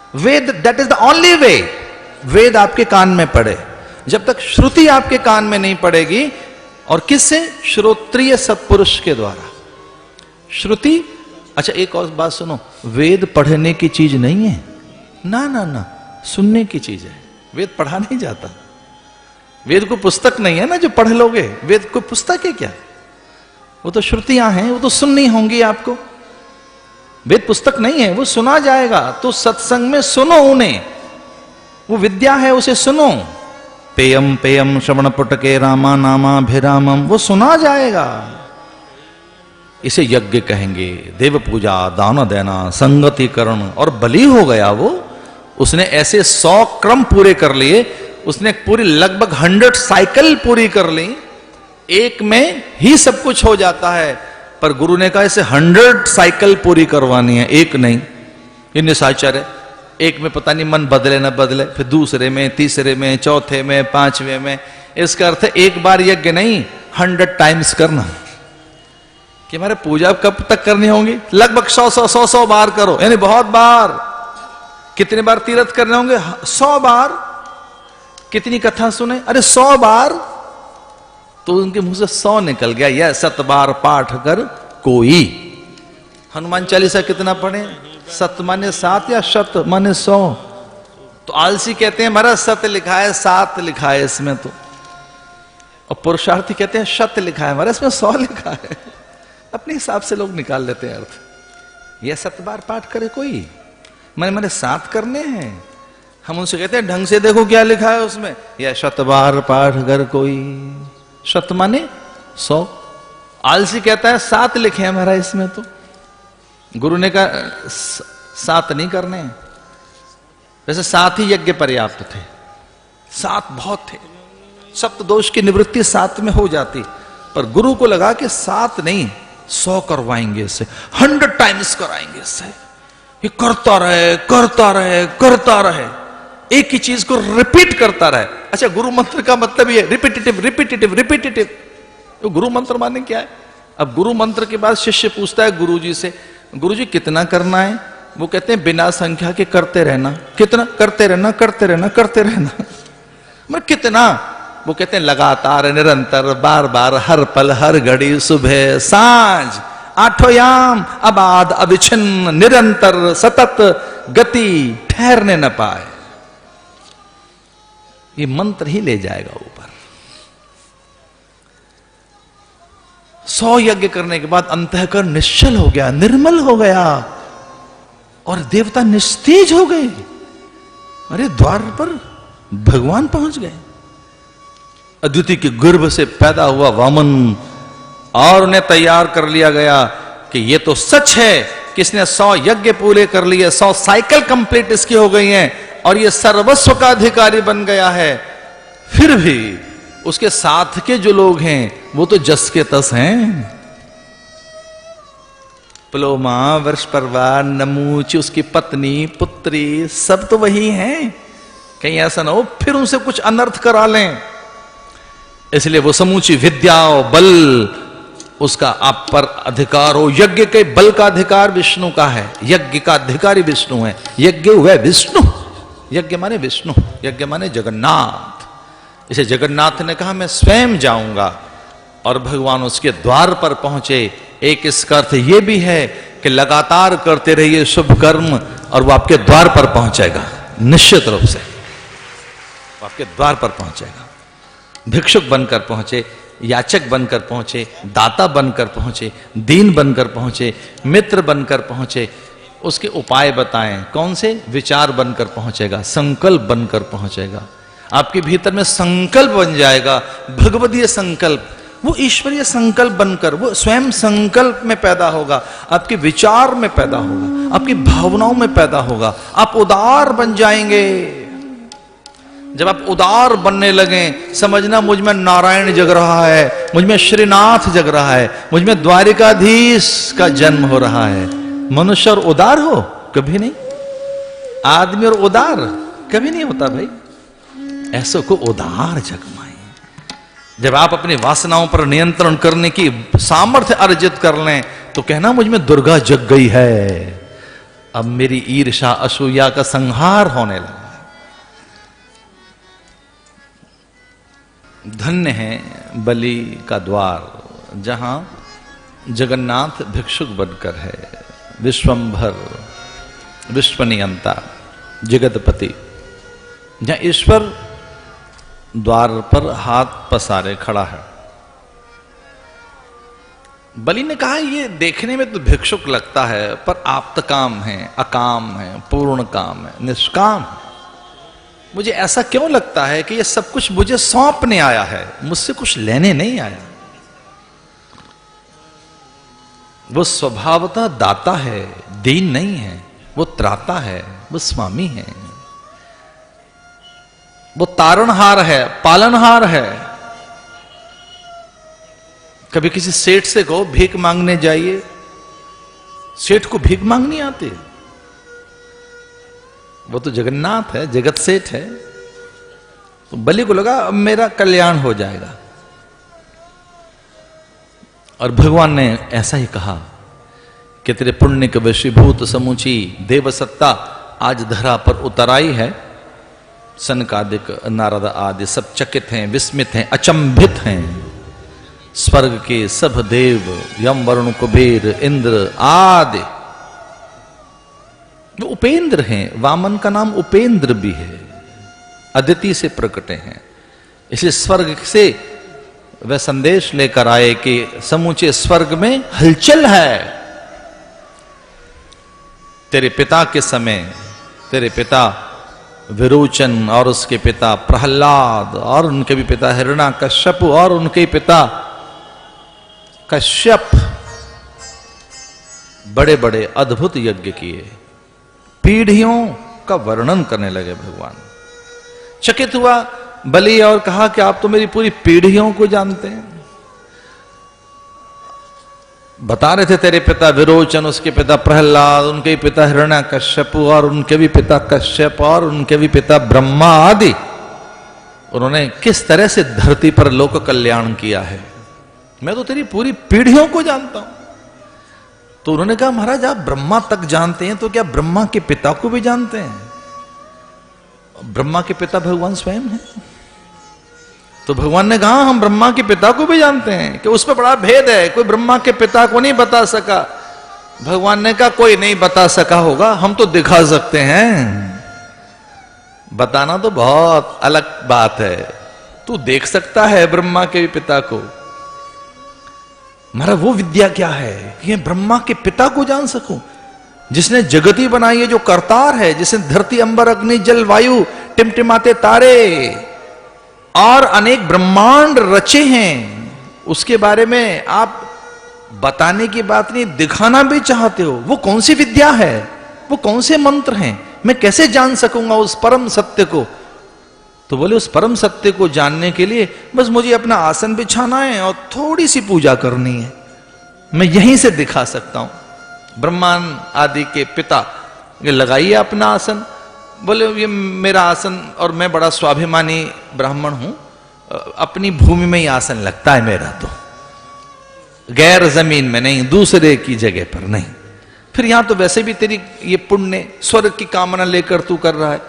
Veda, that is the only way. Veda आपके कान में पड़े, जब तक श्रुति आपके कान में नहीं पड़ेगी। और किससे? श्रोत्रिय सत्पुरुष के द्वारा श्रुति। अच्छा एक और बात सुनो, वेद पढ़ने की चीज नहीं है, ना ना ना, सुनने की चीज है। वेद पढ़ा नहीं जाता। वेद को पुस्तक नहीं है ना जो पढ़ लोगे। वेद को पुस्तक है क्या? वो तो श्रुतियां हैं, वो तो सुननी होंगी आपको। वेद पुस्तक नहीं है, वो सुना जाएगा। तो सत्संग में सुनो उन्हें, वो विद्या है, उसे सुनो। पेयम पेयम श्रवण पुटके रामा नामाभिरामम, वो सुना जाएगा। इसे यज्ञ कहेंगे, देव पूजा, दान देना, संगतिकरण। और बलि हो गया वो। उसने ऐसे 100 क्रम पूरे कर लिए, उसने पूरी लगभग 100 साइकिल पूरी कर ली। एक में ही सब कुछ हो जाता है, पर गुरु ने कहा इसे 100 साइकिल पूरी करवानी है, एक नहीं। ये निशाचर है। एक में पता नहीं मन बदले ना बदले, फिर दूसरे में, तीसरे में, चौथे में, 5वें में। इसका अर्थ है एक बार यज्ञ नहीं, 100 टाइम्स करना। कि हमारे पूजा कब तक करनी होगी? लगभग 100 बार करो, यानी बहुत बार। कितने बार तीर्थ करने होंगे? 100 बार। कितनी कथा सुने? अरे 100 बार। तो उनके मुंह से 100 निकल गया। यह 7 बार पाठ कर कोई। हनुमान चालीसा कितना पढ़े? 7 माने 7 या शत माने 100? तो आलसी कहते हैं हमारा 7 लिखा है, 7 लिखा है इसमें तो। और पुरुषार्थी कहते हैं शत लिखा है, हमारा इसमें 100 लिखा है। अपने हिसाब से लोग निकाल लेते हैं अर्थ। यह 7 बार पाठ करे कोई, मैंने 7 करने हैं। हम उनसे कहते हैं ढंग से देखो क्या लिखा है उसमें। यह 7 बार पाठ कर कोई। शत माने 100। आलसी कहता है 7 लिखे हैं हमारा इसमें तो। गुरु ने कहा 7 नहीं करने। वैसे 7 ही यज्ञ पर्याप्त थे, 7 बहुत थे। सप्त दोष की निवृत्ति 7 में हो जाती, पर गुरु को लगा कि 7 नहीं, 100 करवाएंगे इससे, 100 टाइम्स कराएंगे इससे। ये करता रहे करता रहे करता रहे, एक ही चीज को रिपीट करता रहे। अच्छा, गुरु मंत्र का मतलब ये रिपीटेटिव रिपीटेटिव रिपीटेटिव। तो गुरु मंत्र माने क्या है? अब गुरु मंत्र के बाद शिष्य पूछता है गुरु जी से, गुरु जी कितना करना है? वो कहते हैं बिना संख्या के करते रहना। कितना? करते रहना करते रहना करते रहना। मतलब कितना? वो कहते हैं लगातार, निरंतर, बार बार, हर पल, हर घड़ी, सुबह सांझ, 8 याम, अबाध, अविच्छिन्न, निरंतर, सतत गति, ठहरने न पाए। ये मंत्र ही ले जाएगा ऊपर। 100 यज्ञ करने के बाद अंतःकरण निश्चल हो गया, निर्मल हो गया, और देवता निस्तेज हो गए। अरे द्वार पर भगवान पहुंच गए। अद्वितीय के गर्भ से पैदा हुआ वामन, और उन्हें तैयार कर लिया गया कि ये तो सच है कि इसने 100 यज्ञ पूरे कर लिए, 100 साइकिल कंप्लीट इसकी हो गई हैं, और ये सर्वस्व का अधिकारी बन गया है। फिर भी उसके साथ के जो लोग हैं वो तो जस के तस हैं। प्लोमा, वर्ष परवार, नमूच, उसकी पत्नी, पुत्री, सब तो वही हैं। कहीं ऐसा ना हो फिर उनसे कुछ अनर्थ करा लें। इसलिए वो समूची विद्या और बल उसका आप पर अधिकार हो। यज्ञ के बल का अधिकार विष्णु का है, यज्ञ का अधिकारी विष्णु है। यज्ञ हुआ विष्णु, यज्ञ माने विष्णु, यज्ञ माने जगन्नाथ। इसे जगन्नाथ ने कहा मैं स्वयं जाऊंगा, और भगवान उसके द्वार पर पहुंचे। एक इसका अर्थ यह भी है कि लगातार करते रहिए शुभ कर्म, और वो आपके द्वार पर पहुंचेगा, निश्चित रूप से वो आपके द्वार पर पहुंचेगा। भिक्षुक बनकर पहुंचे, याचक बनकर पहुंचे, दाता बनकर पहुंचे, दीन बनकर पहुंचे, मित्र बनकर पहुंचे। उसके उपाय बताएं, कौन से? विचार बनकर पहुंचेगा, संकल्प बनकर पहुंचेगा। आपके भीतर में संकल्प बन जाएगा, भगवदीय संकल्प, वो ईश्वरीय संकल्प बनकर वो स्वयं संकल्प में पैदा होगा, आपके विचार में पैदा होगा, आपकी भावनाओं में पैदा होगा। आप उदार बन जाएंगे। जब आप उदार बनने लगे, समझना मुझ में नारायण जग रहा है, मुझ में श्रीनाथ जग रहा है, मुझ में द्वारिकाधीश का जन्म हो रहा है। मनुष्य और उदार हो? कभी नहीं। आदमी और उदार कभी नहीं होता भाई। ऐसो को उदार जगमाए। जब आप अपनी वासनाओं पर नियंत्रण करने की सामर्थ्य अर्जित कर लें, तो कहना मुझ में दुर्गा जग गई है। अब मेरी ईर्ष्या असूया का संहार होने लगा। धन्य है बलि का द्वार, जहां जगन्नाथ भिक्षुक बनकर है, विश्वंभर विश्वनियंता जगतपति, जहां ईश्वर द्वार पर हाथ पसारे खड़ा है। बलि ने कहा ये देखने में तो भिक्षुक लगता है, पर आप्तकाम है, अकाम है, पूर्ण काम है, निष्काम है। मुझे ऐसा क्यों लगता है कि ये सब कुछ मुझे सौंपने आया है, मुझसे कुछ लेने नहीं आया। वो स्वभावतः दाता है, दीन नहीं है, वो त्राता है, वो स्वामी है, वो तारणहार है, पालनहार है। कभी किसी सेठ से कहो भीख मांगने जाइए, सेठ को भीख मांगनी आती है। वो तो जगन्नाथ है, जगत सेठ है। तो बलि को लगा अब मेरा कल्याण हो जाएगा, और भगवान ने ऐसा ही कहा कि तेरे पुण्य के वशीभूत समूची देव सत्ता आज धरा पर उतर आई है। सनकादिक नारद आदि सब चकित हैं, विस्मित हैं, अचंभित हैं। स्वर्ग के सब देव, यम वरुण कुबेर इंद्र आदि, जो उपेंद्र हैं, वामन का नाम उपेंद्र भी है, अदिति से प्रकटे हैं, इसलिए स्वर्ग से वह संदेश लेकर आए कि समूचे स्वर्ग में हलचल है। तेरे पिता के समय तेरे पिता विरोचन और उसके पिता प्रहलाद और उनके भी पिता हिरण्याकश्यप और उनके पिता कश्यप बड़े बड़े अद्भुत यज्ञ किए। पीढ़ियों का वर्णन करने लगे भगवान। चकित हुआ बलि और कहा कि आप तो मेरी पूरी पीढ़ियों को जानते हैं। बता रहे थे तेरे पिता विरोचन, उसके पिता प्रहलाद, उनके पिता हिरण्याकश्यप और उनके भी पिता कश्यप और उनके भी पिता ब्रह्मा आदि, उन्होंने किस तरह से धरती पर लोक कल्याण किया है। मैं तो तेरी पूरी पीढ़ियों को जानता हूं। तो उन्होंने कहा महाराज आप ब्रह्मा तक जानते हैं तो क्या ब्रह्मा के पिता को भी जानते हैं? ब्रह्मा के पिता भगवान स्वयं हैं। तो भगवान ने कहा हम ब्रह्मा के पिता को भी जानते हैं, कि उसमें बड़ा भेद है, कोई ब्रह्मा के पिता को नहीं बता सका। भगवान ने कहा कोई नहीं बता सका होगा, हम तो दिखा सकते हैं। बताना तो बहुत अलग बात है। तू देख सकता है ब्रह्मा के पिता को। महाराज वो विद्या क्या है कि मैं ब्रह्मा के पिता को जान सकूं, जिसने जगती बनाई है, जो करतार है, जिसने धरती अंबर अग्नि जल वायु टिमटिमाते तारे और अनेक ब्रह्मांड रचे हैं। उसके बारे में आप बताने की बात नहीं, दिखाना भी चाहते हो। वो कौन सी विद्या है, वो कौन से मंत्र हैं, मैं कैसे जान सकूंगा उस परम सत्य को? तो बोले उस परम सत्य को जानने के लिए बस मुझे अपना आसन बिछाना है और थोड़ी सी पूजा करनी है, मैं यहीं से दिखा सकता हूं। ब्रह्मांड आदि के पिता ये लगाइए अपना आसन। बोले ये मेरा आसन, और मैं बड़ा स्वाभिमानी ब्राह्मण हूं, अपनी भूमि में ही आसन लगता है मेरा, तो गैर जमीन में नहीं, दूसरे की जगह पर नहीं। फिर यहां तो वैसे भी तेरी ये पुण्य स्वर्ग की कामना लेकर तू कर रहा है,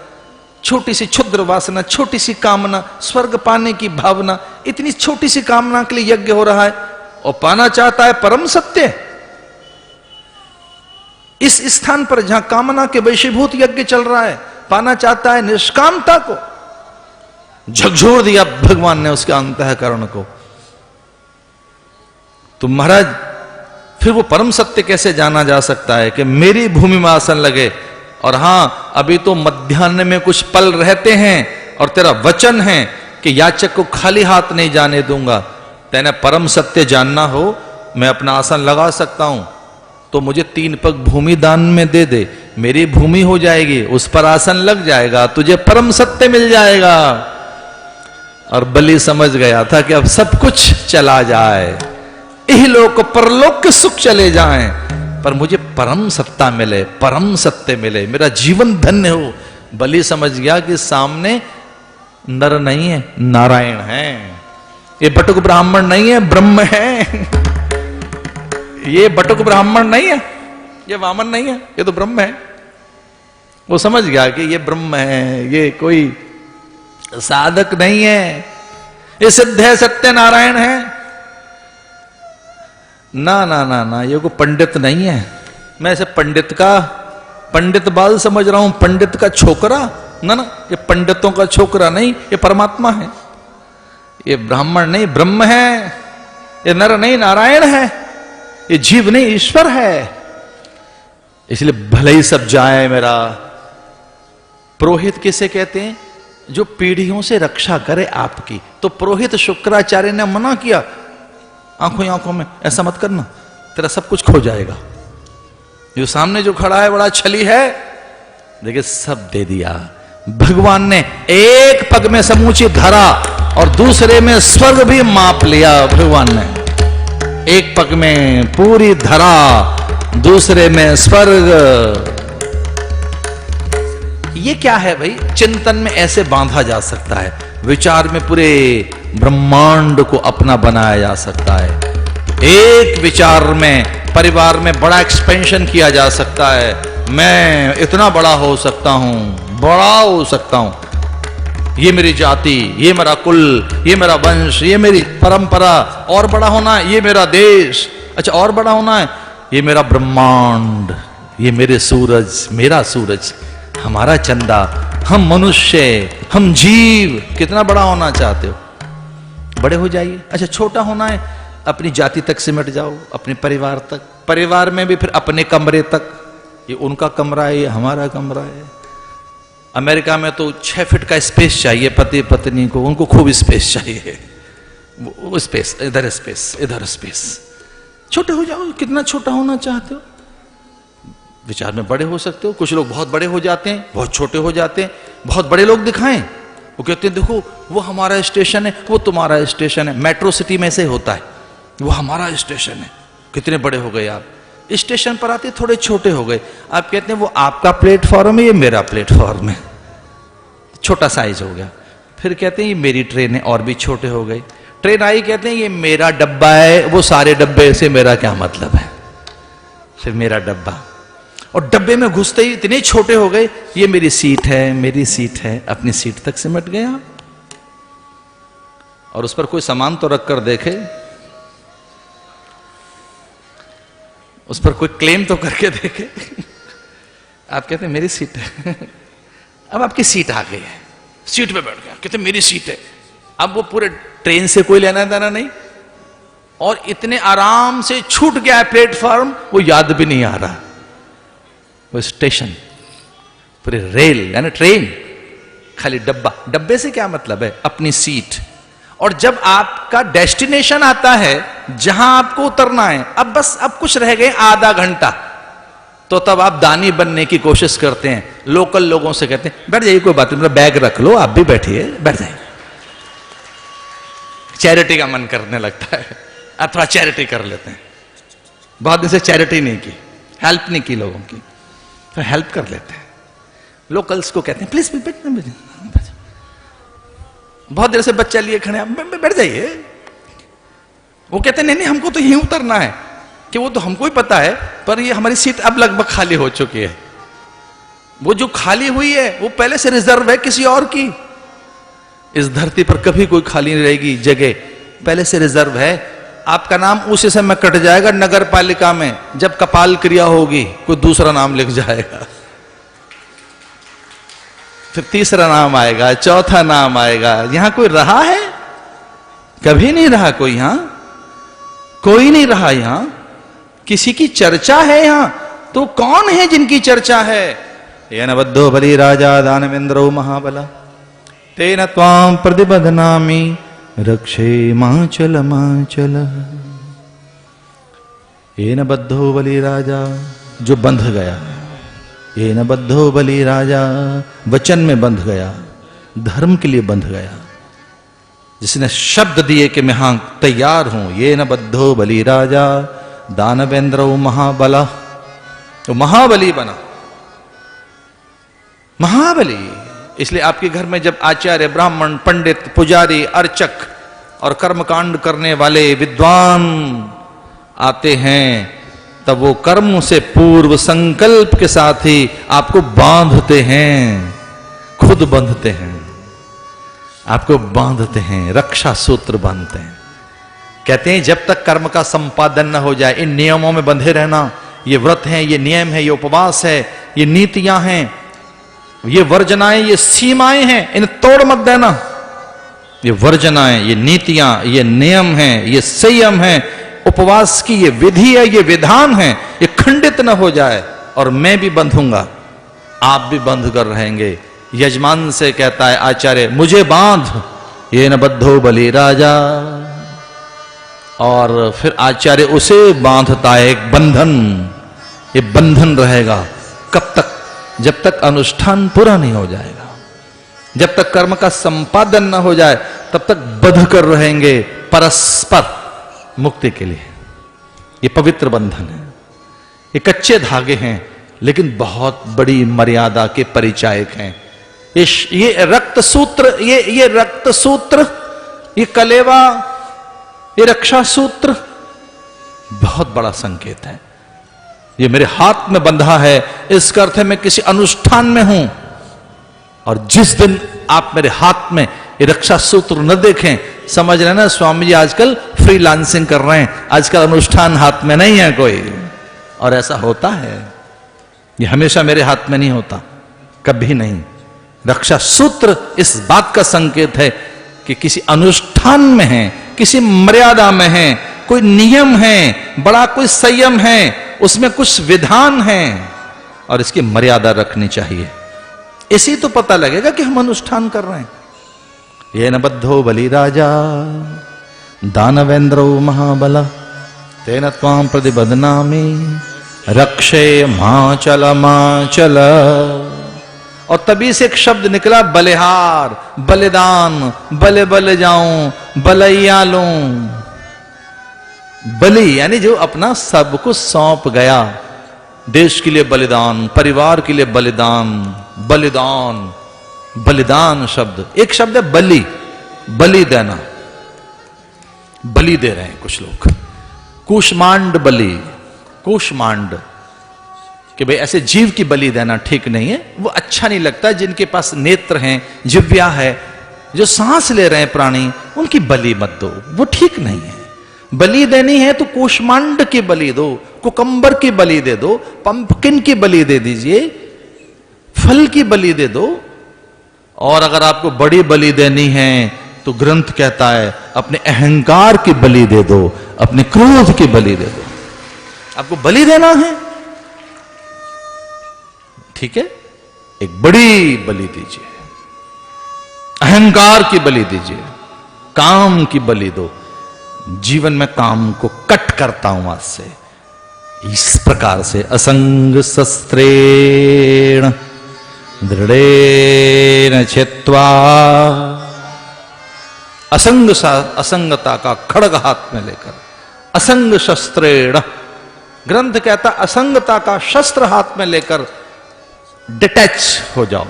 छोटी सी क्षुद्र वासना, छोटी सी कामना, स्वर्ग पाने की भावना, इतनी छोटी सी कामना के लिए यज्ञ हो रहा है, और पाना चाहता है परम सत्य। इस स्थान पर जहां कामना के वशीभूत यज्ञ चल रहा है, पाना चाहता है निष्कामता को। झकझोर दिया भगवान ने उसके अंतःकरण को। तो महाराज फिर वो परम सत्य कैसे जाना जा सकता है कि मेरी भूमि में आसन लगे, और हां अभी तो मध्याह्न में कुछ पल रहते हैं, और तेरा वचन है कि याचक को खाली हाथ नहीं जाने दूंगा। तेने परम सत्य जानना हो, मैं अपना आसन लगा सकता हूं, तो मुझे 3 पग भूमि दान में दे दे, मेरी भूमि हो जाएगी, उस पर आसन लग जाएगा, तुझे परम सत्य मिल जाएगा। और बलि समझ गया था कि अब सब कुछ चला जाए, इहलोक परलोक के सुख चले जाएं, पर मुझे परम सत्ता मिले, परम सत्य मिले, मेरा जीवन धन्य हो। बलि समझ गया कि सामने नर नहीं है, नारायण है। ये बटुक ब्राह्मण नहीं है, ब्रह्म है। ये बटुक ब्राह्मण नहीं है, ये वामन नहीं है, ये तो ब्रह्म है। वो समझ गया कि ये ब्रह्म है, ये कोई साधक नहीं है, ये सिद्ध है, सत्यनारायण है। ना ना ना ना, ये कोई पंडित नहीं है। मैं इसे पंडित बाल समझ रहा हूं, पंडित का छोकरा ना ना, ये पंडितों का छोकरा नहीं, ये परमात्मा है। ये ब्राह्मण नहीं, ब्रह्म है। ये नर नहीं, नारायण है। ये जीव नहीं, ईश्वर है। इसलिए भले ही सब जाए मेरा। पुरोहित किसे कहते हैं? जो पीढ़ियों से रक्षा करे आपकी। तो पुरोहित शुक्राचार्य ने मना किया, आंखों ही आंखों में ऐसा मत करना, तेरा सब कुछ खो जाएगा। जो सामने जो खड़ा है बड़ा छली है, देखिए सब दे दिया भगवान ने। एक पग में समूची धरा और दूसरे में स्वर्ग भी माप लिया भगवान ने। एक पग में पूरी धरा, दूसरे में स्वर्ग। ये क्या है भाई? चिंतन में ऐसे बांधा जा सकता है, विचार में पूरे ब्रह्मांड को अपना बनाया जा सकता है। एक विचार में परिवार में बड़ा एक्सपेंशन किया जा सकता है। मैं इतना बड़ा हो सकता हूं, बड़ा हो सकता हूं। ये मेरी जाति, ये मेरा कुल, ये मेरा वंश, ये मेरी परंपरा। और बड़ा होना है, ये मेरा देश। अच्छा, और बड़ा होना है, ये मेरा ब्रह्मांड, ये मेरे सूरज, मेरा सूरज, हमारा चंदा, हम मनुष्य, हम जीव। कितना बड़ा होना चाहते हो? बड़े हो जाइए। अच्छा, छोटा होना है, अपनी जाति तक सिमट जाओ, अपने परिवार तक। परिवार में भी फिर अपने कमरे तक। ये उनका कमरा है, ये हमारा कमरा है। अमेरिका में तो 6 फीट का स्पेस चाहिए पति पत्नी को, उनको खूब स्पेस चाहिए। वो स्पेस, इधर स्पेस, इधर स्पेस। छोटे हो जाओ। कितना छोटा होना चाहते हो? विचार में बड़े हो सकते हो। कुछ लोग बहुत बड़े हो जाते हैं, बहुत छोटे हो जाते हैं। बहुत बड़े लोग दिखाएं, वो कहते हैं देखो वो हमारा स्टेशन है, वो तुम्हारा स्टेशन है। मेट्रो सिटी में से होता है, वो हमारा स्टेशन है। कितने बड़े हो गए आप? स्टेशन पर आते थोड़े छोटे हो गए। आप कहते हैं वो आपका प्लेटफॉर्म है, ये मेरा प्लेटफॉर्म है, छोटा साइज हो गया। फिर कहते हैं ये मेरी ट्रेन है, और भी छोटे हो गए। ट्रेन आई, कहते हैं ये मेरा डब्बा है, वो सारे डब्बे से मेरा क्या मतलब है? फिर मेरा डब्बा, और डब्बे में घुसते ही इतने छोटे हो गए, ये मेरी सीट है, मेरी सीट है। अपनी सीट तक सिमट गया। और उस पर कोई सामान तो रख कर देखे, उस पर कोई क्लेम तो करके देखे। आप कहते हैं मेरी सीट है। अब आपकी सीट आ गई है, सीट पे बैठ गया, कहते मेरी सीट है। अब वो पूरे ट्रेन से कोई लेना देना नहीं, और इतने आराम से छूट गया है प्लेटफॉर्म, वो याद भी नहीं आ रहा। वो स्टेशन, पूरे रेल यानी ट्रेन, खाली डब्बा। डब्बे से क्या मतलब है? अपनी सीट। और जब आपका डेस्टिनेशन आता है, जहां आपको उतरना है, अब बस अब कुछ रह गए आधा घंटा, तो तब आप दानी बनने की कोशिश करते हैं। लोकल लोगों से कहते हैं बैठ जाइए, कोई बात नहीं, मेरा बैग रख लो, आप भी बैठिए, बैठ जाइए। चैरिटी का मन करने लगता है, अब थोड़ा चैरिटी कर लेते हैं। बहुत दिन से चैरिटी नहीं की, हेल्प नहीं की लोगों की, तो हेल्प कर लेते हैं। लोकल्स को कहते हैं प्लीज बैठ। बहुत देर से बच्चा लिए खड़े, बैठ जाइए। वो कहते हैं नहीं नहीं, हमको तो यहीं उतरना है। कि वो तो हमको ही पता है, पर ये हमारी सीट अब लगभग खाली हो चुकी है। वो जो खाली हुई है वो पहले से रिजर्व है किसी और की। इस धरती पर कभी कोई खाली नहीं रहेगी जगह, पहले से रिजर्व है। आपका नाम उसी समय कट जाएगा नगर पालिका में, जब कपाल क्रिया होगी कोई दूसरा नाम लिख जाएगा, फिर तीसरा नाम आएगा, चौथा नाम आएगा। यहां कोई रहा है? कभी नहीं रहा कोई, यहां कोई नहीं रहा। यहां किसी की चर्चा है यहां तो कौन है जिनकी चर्चा है? येन बद्धो बलि राजा दानवेंद्रो महाबला तेन त्वां प्रतिबध्नामि रक्षे माचल माचल। येन बद्धो बलि राजा, जो बंध गया। येन बद्धो बलि राजा, वचन में बंध गया, धर्म के लिए बंध गया, जिसने शब्द दिए कि मैं हां तैयार हूं। येन बद्धो बलि राजा दानवेंद्रो महाबला, तो महाबली बना, महाबली। इसलिए आपके घर में जब आचार्य, ब्राह्मण, पंडित, पुजारी, अर्चक और कर्मकांड करने वाले विद्वान आते हैं, तब वो कर्म से पूर्व संकल्प के साथ ही आपको बांधते हैं, खुद बांधते हैं, आपको बांधते हैं, रक्षा सूत्र बांधते हैं। कहते हैं जब तक कर्म का संपादन न हो जाए, इन नियमों में बंधे रहना, ये व्रत हैं, ये नियम है, ये उपवास है, ये नीतियां हैं, ये वर्जनाएं, ये सीमाएं हैं, इन्हें तोड़ मत देना। ये वर्जनाएं, ये नीतियां, ये नियम हैं, ये संयम है, उपवास की ये विधि है, ये विधान है, ये खंडित न हो जाए और मैं भी बंधूंगा, आप भी बंध कर रहेंगे। यजमान से कहता है आचार्य, मुझे बांध, ये न बद्धो बलि राजा। और फिर आचार्य उसे बांधता है, एक बंधन, ये बंधन रहेगा कब तक? जब तक अनुष्ठान पूरा नहीं हो जाएगा, जब तक कर्म का संपादन न हो जाए, तब तक बंध कर रहेंगे परस्पर मुक्ति के लिए। ये पवित्र बंधन है, ये कच्चे धागे हैं, लेकिन बहुत बड़ी मर्यादा के परिचायक हैं। ये रक्त सूत्र, ये रक्त सूत्र, ये कलेवा, ये रक्षा सूत्र बहुत बड़ा संकेत है। ये मेरे हाथ में बंधा है, इसका अर्थ है मैं किसी अनुष्ठान में हूं। और जिस दिन आप मेरे हाथ में ये रक्षा सूत्र न देखें, समझ रहे ना स्वामी जी आजकल फ्रीलांसिंग कर रहे हैं, आजकल अनुष्ठान हाथ में नहीं है कोई। और ऐसा होता है, ये हमेशा मेरे हाथ में नहीं होता, कभी नहीं। रक्षा सूत्र इस बात का संकेत है कि किसी अनुष्ठान में है, किसी मर्यादा में है, कोई नियम है, बड़ा कोई संयम है, उसमें कुछ विधान है और इसकी मर्यादा रखनी चाहिए। इसी तो पता लगेगा कि हम अनुष्ठान कर रहे हैं। ये न बद्धो बलि राजा दानवेंद्रो महाबला तेन त्वां प्रतिबध्नामि रक्षे माचल माचल। और तभी से एक शब्द निकला, बलिहार, बलिदान, बले बले जाऊं, बलैया लूं। बलि यानी जो अपना सब कुछ सौंप गया, देश के लिए बलिदान, परिवार के लिए बलिदान, बलिदान, बलिदान शब्द। एक शब्द है बलि, बलि देना, बलि दे रहे हैं कुछ लोग, कूष्मांड बलि, कूष्मांड, कि भाई ऐसे जीव की बलि देना ठीक नहीं है, वो अच्छा नहीं लगता। जिनके पास नेत्र हैं, जिह्वा है, जो सांस ले रहे हैं प्राणी, उनकी बलि मत दो, वो ठीक नहीं है। बलि देनी है तो कूष्मांड की बलि दो, कुकम्बर की बलि दे दो, पंपकिन की बलि दे दीजिए, फल की बलि दे दो। और अगर आपको बड़ी बलि देनी है तो ग्रंथ कहता है अपने अहंकार की बलि दे दो, अपने क्रोध की बलि दे दो। आपको बलि देना है, ठीक है, एक बड़ी बलि दीजिए, अहंकार की बलि दीजिए, काम की बलि दो। जीवन में काम को कट करता हूं आज से, इस प्रकार से असंग शस्त्रेण दृढ़ेन छित्त्वा। असंगता का खड़ग हाथ में लेकर, असंग शस्त्रेण, ग्रंथ कहता असंगता का शस्त्र हाथ में लेकर डिटैच हो जाओ।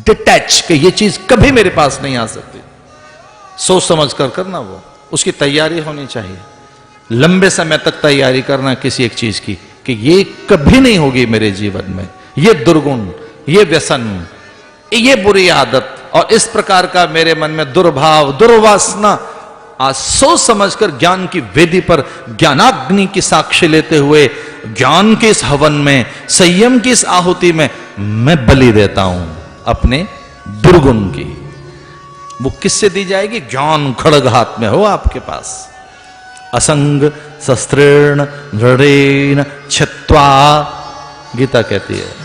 डिटैच कि ये चीज कभी मेरे पास नहीं आ सकती, सोच समझ कर करना, वो उसकी तैयारी होनी चाहिए। लंबे समय तक तैयारी करना किसी एक चीज की कि ये कभी नहीं होगी मेरे जीवन में, ये दुर्गुण, ये व्यसन, ये बुरी आदत और इस प्रकार का मेरे मन में दुर्भाव, दुर्वासना। आज सोच समझकर ज्ञान की वेदी पर ज्ञानाग्नि की साक्षी लेते हुए ज्ञान के इस हवन में, संयम की इस आहुति में मैं बलि देता हूं अपने दुर्गुण की। वो किससे दी जाएगी? ज्ञान खड़ग हाथ में हो आपके पास। असंग शस्त्रेण दृढ़ेन छित्त्वा, गीता कहती है।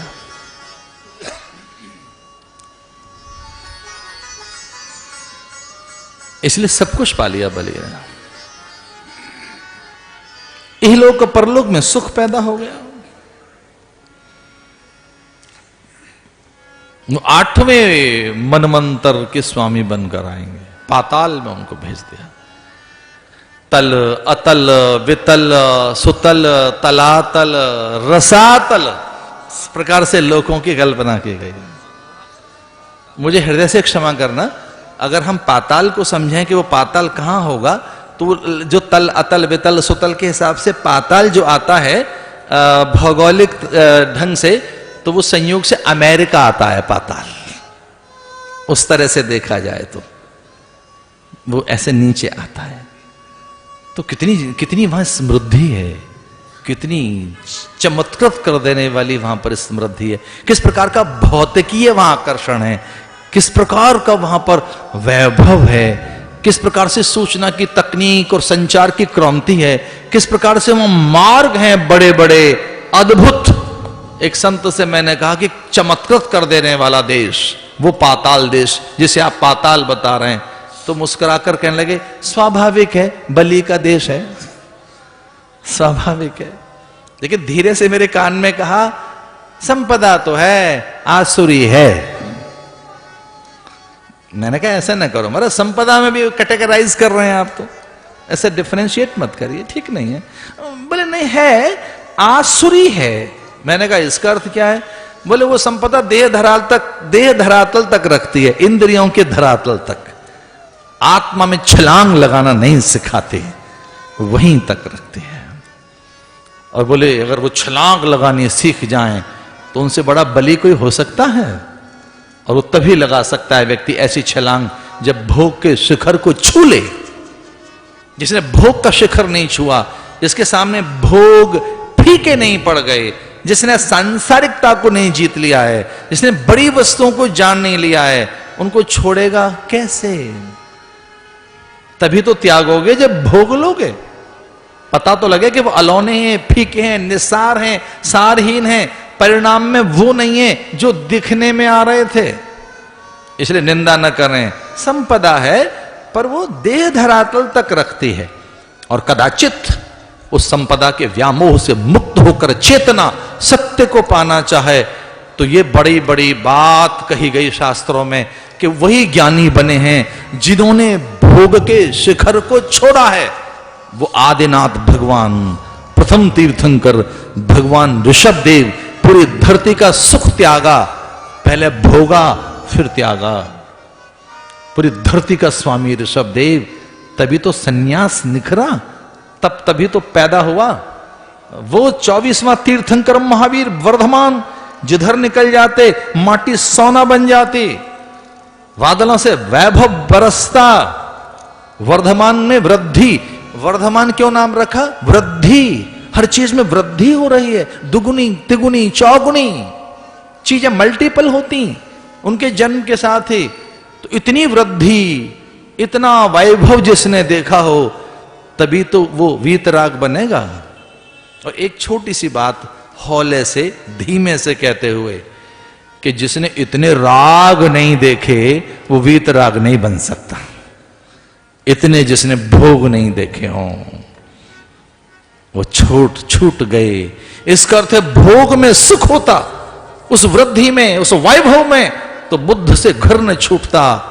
इसलिए सब कुछ पा लिया बलि ने। इहलोक परलोक में सुख पैदा हो गया। वो 8वें मनमंत्र के स्वामी बनकर आएंगे, पाताल में उनको भेज दिया। तल, अतल, वितल, सुतल, तलातल, रसातल, इस प्रकार से लोकों की कल्पना की गई। मुझे हृदय से क्षमा करना, अगर हम पाताल को समझें कि वो पाताल कहां होगा, तो जो तल अतल वितल सुतल के हिसाब से पाताल जो आता है भौगोलिक ढंग से, तो वो संयोग से अमेरिका आता है पाताल। उस तरह से देखा जाए तो वो ऐसे नीचे आता है। तो कितनी कितनी वहां समृद्धि है, कितनी चमत्कृत कर देने वाली वहां पर समृद्धि है। किस प्रकार का भौतिकीय वहां आकर्षण है, किस प्रकार का वहां पर वैभव है, किस प्रकार से सूचना की तकनीक और संचार की क्रांति है, किस प्रकार से वहां मार्ग हैं बड़े बड़े अद्भुत। एक संत से मैंने कहा कि चमत्कृत कर देने वाला देश वो पाताल देश, जिसे आप पाताल बता रहे हैं। तो मुस्कुराकर कहने लगे स्वाभाविक है, बलि का देश है, स्वाभाविक है। लेकिन धीरे से मेरे कान में कहा संपदा तो है, आसुरी है। मैंने कहा ऐसा ना करो, मतलब संपदा में भी कैटेगराइज कर रहे हैं आप, तो ऐसे डिफरेंशिएट मत करिए, ठीक नहीं है। बोले नहीं है, आसुरी है। मैंने कहा इसका अर्थ क्या है? बोले वो संपदा देह धरातल तक रखती है, इंद्रियों के धरातल तक, आत्मा में छलांग लगाना नहीं सिखाते, वहीं तक रखते हैं। और बोले अगर वो छलांग लगानी सीख जाएं तो उनसे बड़ा बलि कोई हो सकता है? और वो तभी लगा सकता है व्यक्ति ऐसी छलांग जब भोग के शिखर को छू ले। जिसने भोग का शिखर नहीं छुआ, जिसके सामने भोग फीके नहीं पड़ गए, जिसने सांसारिकता को नहीं जीत लिया है, जिसने बड़ी वस्तुओं को जान नहीं लिया है, उनको छोड़ेगा कैसे? तभी तो त्यागोगे जब भोग लोगे, पता तो लगे कि वो अलौने हैं, फीके हैं, निस्सार हैं, सारहीन हैं, परिणाम में वो नहीं है जो दिखने में आ रहे थे। इसलिए निंदा न करें, संपदा है पर वो देह धरातल तक रखती है। और कदाचित उस संपदा के व्यामोह से मुक्त होकर चेतना सत्य को पाना चाहे तो ये बड़ी बड़ी बात कही गई शास्त्रों में कि वही ज्ञानी बने हैं जिन्होंने भोग के शिखर को छोड़ा है। वो आदिनाथ भगवान, प्रथम तीर्थंकर भगवान ऋषभ देव पूरी धरती का सुख त्यागा, पहले भोगा फिर त्यागा। पूरी धरती का स्वामी ऋषभ देव, तभी तो सन्यास निखरा, तभी तो पैदा हुआ। वो 24वां तीर्थंकर महावीर वर्धमान, जिधर निकल जाते माटी सोना बन जाती, बादलों से वैभव बरसता। वर्धमान में वृद्धि, वर्धमान क्यों नाम रखा? वृद्धि, हर चीज में वृद्धि हो रही है, दुगुनी तिगुनी चौगुनी चीजें मल्टीपल होती उनके जन्म के साथ ही। तो इतनी वृद्धि, इतना वैभव जिसने देखा हो तभी तो वो वीतराग बनेगा। और एक छोटी सी बात हौले से धीमे से कहते हुए कि जिसने इतने राग नहीं देखे वो वीतराग नहीं बन सकता। इतने जिसने भोग नहीं देखे हों वो छूट गए। इसका अर्थ है भोग में सुख होता, उस वृद्धि में, उस वैभव में, तो बुद्ध से घर न छूटता,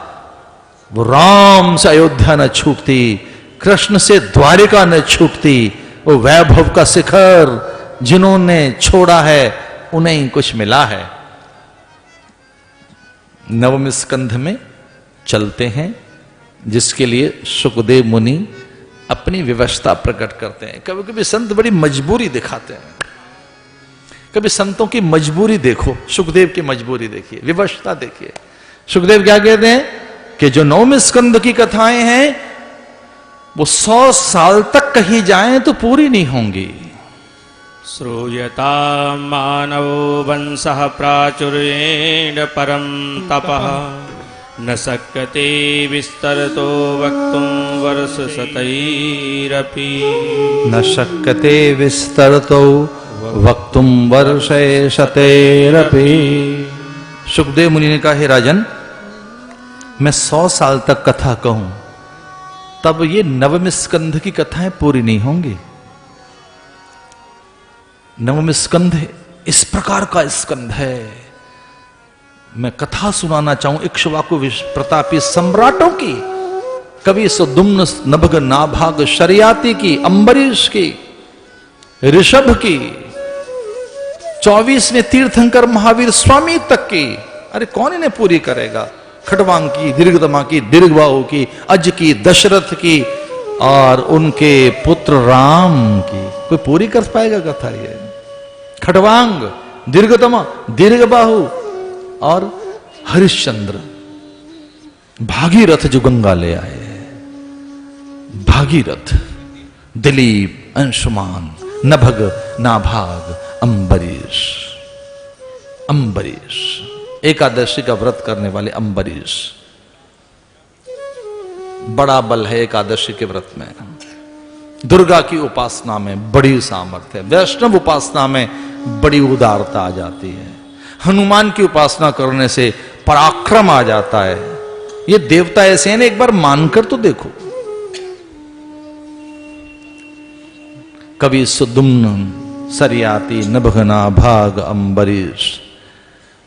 वो राम से अयोध्या न छूटती, कृष्ण से द्वारिका न छूटती। वो वैभव का शिखर जिन्होंने छोड़ा है उन्हें ही कुछ मिला है। नवम स्कंध में चलते हैं, जिसके लिए सुखदेव मुनि अपनी व्यवस्था प्रकट करते हैं। कभी कभी संत बड़ी मजबूरी दिखाते हैं, कभी संतों की मजबूरी देखो, सुखदेव की मजबूरी देखिए, व्यवस्था देखिए। सुखदेव क्या कहते हैं कि जो नवम स्कंद की कथाएं हैं वो 100 साल तक कहीं जाएं तो पूरी नहीं होंगी। श्रूयता मानवो वंशः प्राचुर्येण परम तपः न शक्यते विस्तरतो वक्तुं वर्षशतैरपि। न शक्यते विस्तरतो वक्तुं वर्षशतैरपि। सुखदेव मुनि ने कहा, हे राजन, मैं 100 साल तक कथा कहूं तब ये नवम स्कंध की कथाएं पूरी नहीं होंगी। नवम स्कंध इस प्रकार का स्कंध है। मैं कथा सुनाना चाहूं इक्ष्वाकु प्रतापी सम्राटों की, कवि सुदुम्न नभग नाभाग शरियाती की, अंबरीश की, ऋषभ की, 24वें तीर्थंकर महावीर स्वामी तक की। अरे कौन इन्हें पूरी करेगा? खटवांग की, दीर्घदमा की, दीर्घबाहु की, अज की, दशरथ की, और उनके पुत्र राम की। कोई पूरी कर पाएगा कथा ये? खटवांग, दीर्घतम, दीर्घ बाहु और हरिश्चंद्र, भागीरथ जो गंगा ले आए, भागीरथ, दिलीप, अंशुमान, नभग, नाभाग, अंबरीश। अंबरीश एकादशी का व्रत करने वाले अंबरीश, बड़ा बल है एकादशी के व्रत में। दुर्गा की उपासना में बड़ी सामर्थ्य है, वैष्णव उपासना में बड़ी उदारता आ जाती है, हनुमान की उपासना करने से पराक्रम आ जाता है। ये देवता ऐसे हैं, एक बार मानकर तो देखो। कवि सुदुम्न, सरियाती, नभगना, भाग, अंबरीश,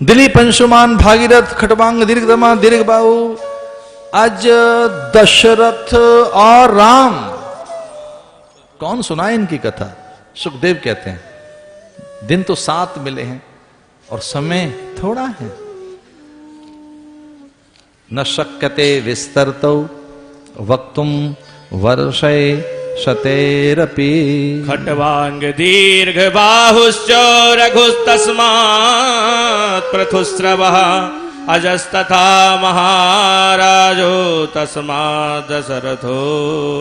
दिलीप, अंशुमान, भागीरथ, खटवांग, दीर्घतमा, दीर्घबाहु, आज दशरथ और राम। कौन सुनाए इनकी कथा? सुखदेव कहते हैं दिन तो 7 मिले हैं और समय थोड़ा है। न शक्यते विस्तरतो वक्तुम वर्षे शतेरपि। खट्वांग दीर्घ बाहुश्च रघुस्तस्मात् पृथुस्रवः अजस्तथा महाराजो तस्मात् दशरथो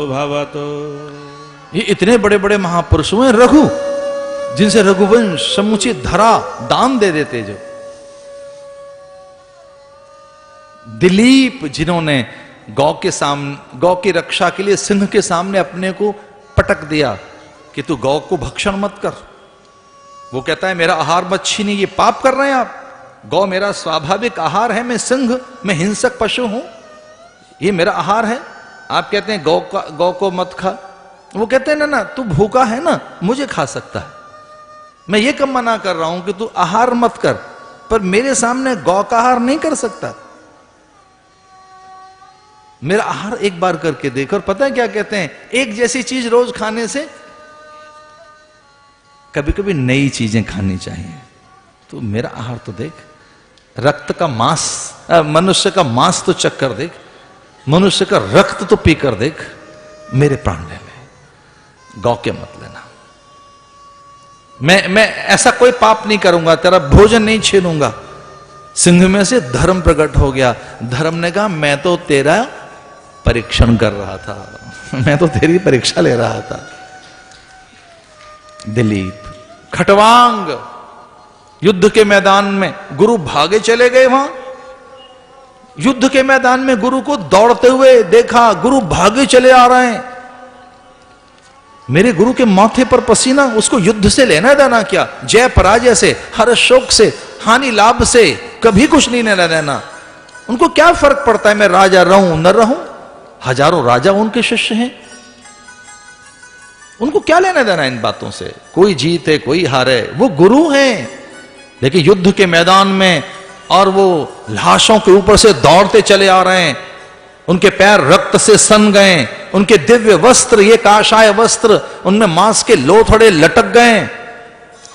भवतो। ये इतने बड़े बड़े महापुरुष हुए रघु, जिनसे रघुवंश समुचित धरा दान दे देते। जो दिलीप, जिन्होंने गौ के सामने, गौ की रक्षा के लिए सिंह के सामने अपने को पटक दिया कि तू गौ को भक्षण मत कर। वो कहता है मेरा आहार मत छीनिए, ये पाप कर रहे हैं आप। गौ मेरा स्वाभाविक आहार है, मैं सिंह, मैं हिंसक पशु हूं, ये मेरा आहार है। आप कहते हैं गौ को मत खा। वो कहते हैं ना ना, तू भूखा है ना, मुझे खा सकता है। मैं ये कब मना कर रहा हूं कि तू आहार मत कर, पर मेरे सामने गौ का आहार नहीं कर सकता। मेरा आहार एक बार करके देख। और पता है क्या कहते हैं? एक जैसी चीज रोज खाने से कभी कभी नई चीजें खानी चाहिए। तो मेरा आहार तो देख, रक्त का मांस, मनुष्य का मांस तो चख कर देख, मनुष्य का रक्त तो पी कर देख। मेरे प्राण ले ले, गौ के मत लेना। मैं ऐसा कोई पाप नहीं करूंगा, तेरा भोजन नहीं छीनूंगा। सिंह में से धर्म प्रकट हो गया। धर्म ने कहा मैं तो तेरा परीक्षण कर रहा था, मैं तो तेरी परीक्षा ले रहा था। दिलीप, खटवांग, युद्ध के मैदान में गुरु भागे चले गए। वहां युद्ध के मैदान में गुरु को दौड़ते हुए देखा, गुरु भागे चले आ रहे हैं। मेरे गुरु के माथे पर पसीना, उसको युद्ध से लेना देना क्या? जय पराजय से, हर शोक से, हानि लाभ से कभी कुछ नहीं लेना देना। उनको क्या फर्क पड़ता है मैं राजा रहूं न रहूं? हजारों राजा उनके शिष्य हैं, उनको क्या लेना देना इन बातों से? कोई जीते कोई हारे, वो गुरु हैं। लेकिन युद्ध के मैदान में और वो लाशों के ऊपर से दौड़ते चले आ रहे हैं, उनके पैर रक्त से सन गए, उनके दिव्य वस्त्र, ये काशाय वस्त्र, उनमें मांस के लोथड़े लटक गए।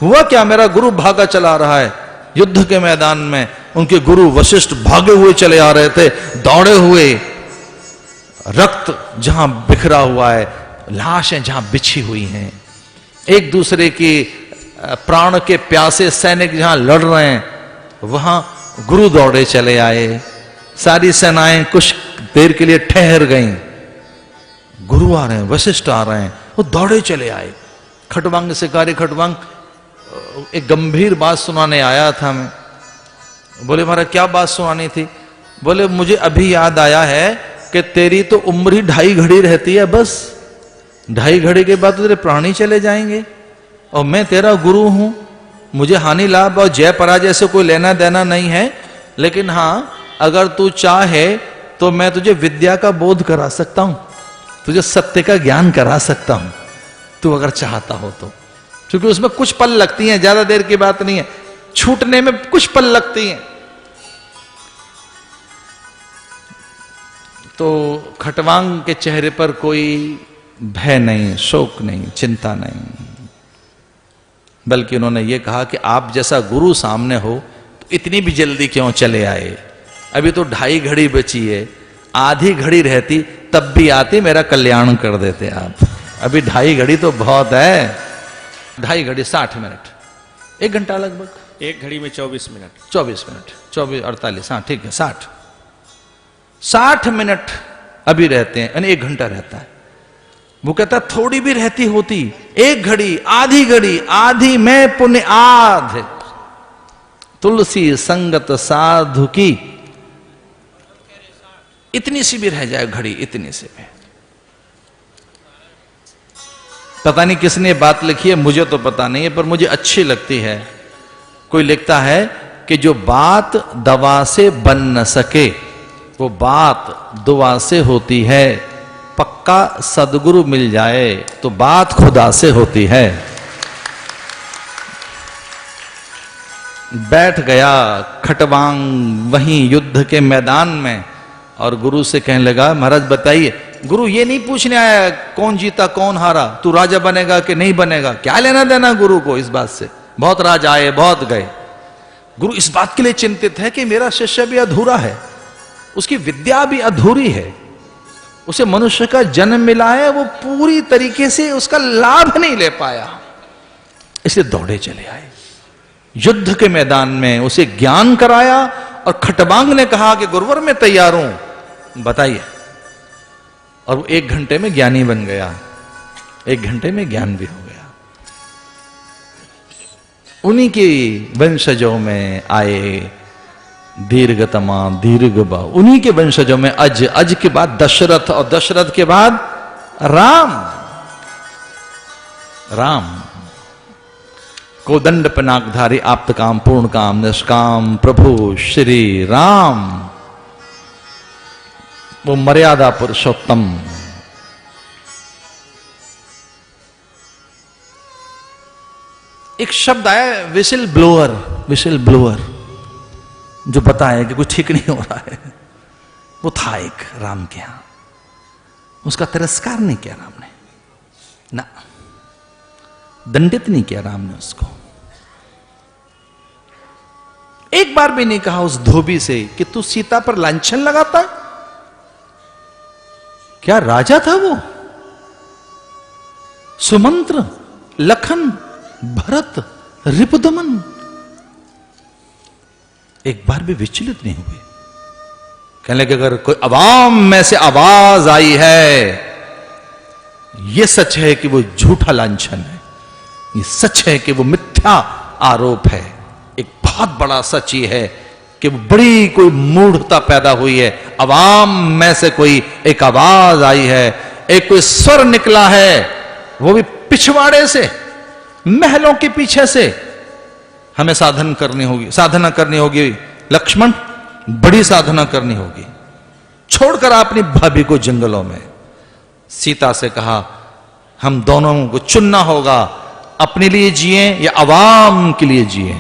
हुआ क्या? मेरा गुरु भागा चला रहा है। युद्ध के मैदान में उनके गुरु वशिष्ठ भागे हुए चले आ रहे थे, दौड़े हुए। रक्त जहां बिखरा हुआ है, लाशें जहां बिछी हुई हैं, एक दूसरे की प्राण के प्यासे सैनिक जहां लड़ रहे हैं, वहां गुरु दौड़े चले आए। सारी सेनाएं कुछ देर के लिए ठहर गईं। गुरु आ रहे हैं, वशिष्ठ आ रहे हैं, वो दौड़े चले आए। खटवांग से कार्य, खटवांग एक गंभीर बात सुनाने आया था मैं। बोले महाराज क्या बात सुनानी थी? बोले मुझे अभी याद आया है कि तेरी तो उम्र ही 2.5 घड़ी रहती है, बस 2.5 घड़ी के बाद तो तेरे प्राण ही चले जाएंगे, और मैं तेरा गुरु हूं, मुझे हानि लाभ और जय पराजय से कोई लेना देना नहीं है। लेकिन हां, अगर तू चाहे तो मैं तुझे विद्या का बोध करा सकता हूं, तुझे सत्य का ज्ञान करा सकता हूं, तू अगर चाहता हो तो। क्योंकि उसमें कुछ पल लगती हैं, ज्यादा देर की बात नहीं है, छूटने में कुछ पल लगती हैं। तो खटवांग के चेहरे पर कोई भय नहीं, शोक नहीं, चिंता नहीं, बल्कि उन्होंने ये कहा कि आप जैसा गुरु सामने हो तो इतनी भी जल्दी क्यों चले आए? अभी तो 2.5 घड़ी बची है, आधी घड़ी रहती तब भी आती, मेरा कल्याण कर देते आप। अभी 2.5 घड़ी तो बहुत है। 2.5 घड़ी 60 मिनट, 1 घंटा लगभग। 1 घड़ी में 24 मिनट। 24 मिनट, 24 48, हाँ ठीक है, 60 मिनट अभी रहते हैं, यानी 1 घंटा रहता है। वो कहता थोड़ी भी रहती होती, 1 घड़ी, आधी मैं पुण्य आध, तुलसी संगत साधु की, इतनी सी भी रह जाए घड़ी, इतनी सी भी। पता नहीं किसने बात लिखी है, मुझे तो पता नहीं है, पर मुझे अच्छी लगती है। कोई लिखता है कि जो बात दवा से बन न सके वो बात दुआ से होती है, पक्का सदगुरु मिल जाए तो बात खुदा से होती है। बैठ गया खटवांग वहीं युद्ध के मैदान में और गुरु से कहने लगा, महाराज बताइए। गुरु ये नहीं पूछने आया कौन जीता कौन हारा, तू राजा बनेगा कि नहीं बनेगा, क्या लेना देना गुरु को इस बात से। बहुत राजा आए, बहुत गए। गुरु इस बात के लिए चिंतित है कि मेरा शिष्य भी अधूरा है, उसकी विद्या भी अधूरी है, उसे मनुष्य का जन्म मिला है, वो पूरी तरीके से उसका लाभ नहीं ले पाया, इसलिए दौड़े चले आए। युद्ध के मैदान में उसे ज्ञान कराया और खटवांग ने कहा कि गुरुवर मैं तैयार हूं, बताइए। और वो 1 घंटे में ज्ञानी बन गया, 1 घंटे में ज्ञान भी हो गया। उन्हीं के वंशजों में आए दीर्घतमा दीर्घबा, उन्हीं के वंशजों में अज के बाद दशरथ, और दशरथ के बाद राम कोदंड पनाकधारी आप्त काम पूर्ण काम निष्काम प्रभु श्री राम, वो मर्यादा पुरुषोत्तम। एक शब्द आया विशिल ब्लोअर, जो बताए कि कुछ ठीक नहीं हो रहा है, वो था एक राम के यहां। उसका तिरस्कार नहीं किया राम ने, ना दंडित नहीं किया राम ने उसको। एक बार भी नहीं कहा उस धोबी से कि तू सीता पर लांछन लगाता है। क्या राजा था वो, सुमंत्र, लखन, भरत, रिपुदमन, एक बार भी विचलित नहीं हुए। कहने लगे अगर कोई अवाम में से आवाज आई है, यह सच है कि वो झूठा लांछन है, ये सच है कि वो मिथ्या आरोप है। एक बहुत बड़ा सच ये है कि वो बड़ी कोई मूढ़ता पैदा हुई है, अवाम में से कोई एक आवाज आई है, एक कोई स्वर निकला है, वो भी पिछवाड़े से, महलों के पीछे से। हमें साधना करनी होगी लक्ष्मण, बड़ी साधना करनी होगी। छोड़कर अपनी भाभी को जंगलों में। सीता से कहा हम दोनों को चुनना होगा, अपने लिए जिए या अवाम के लिए जिए,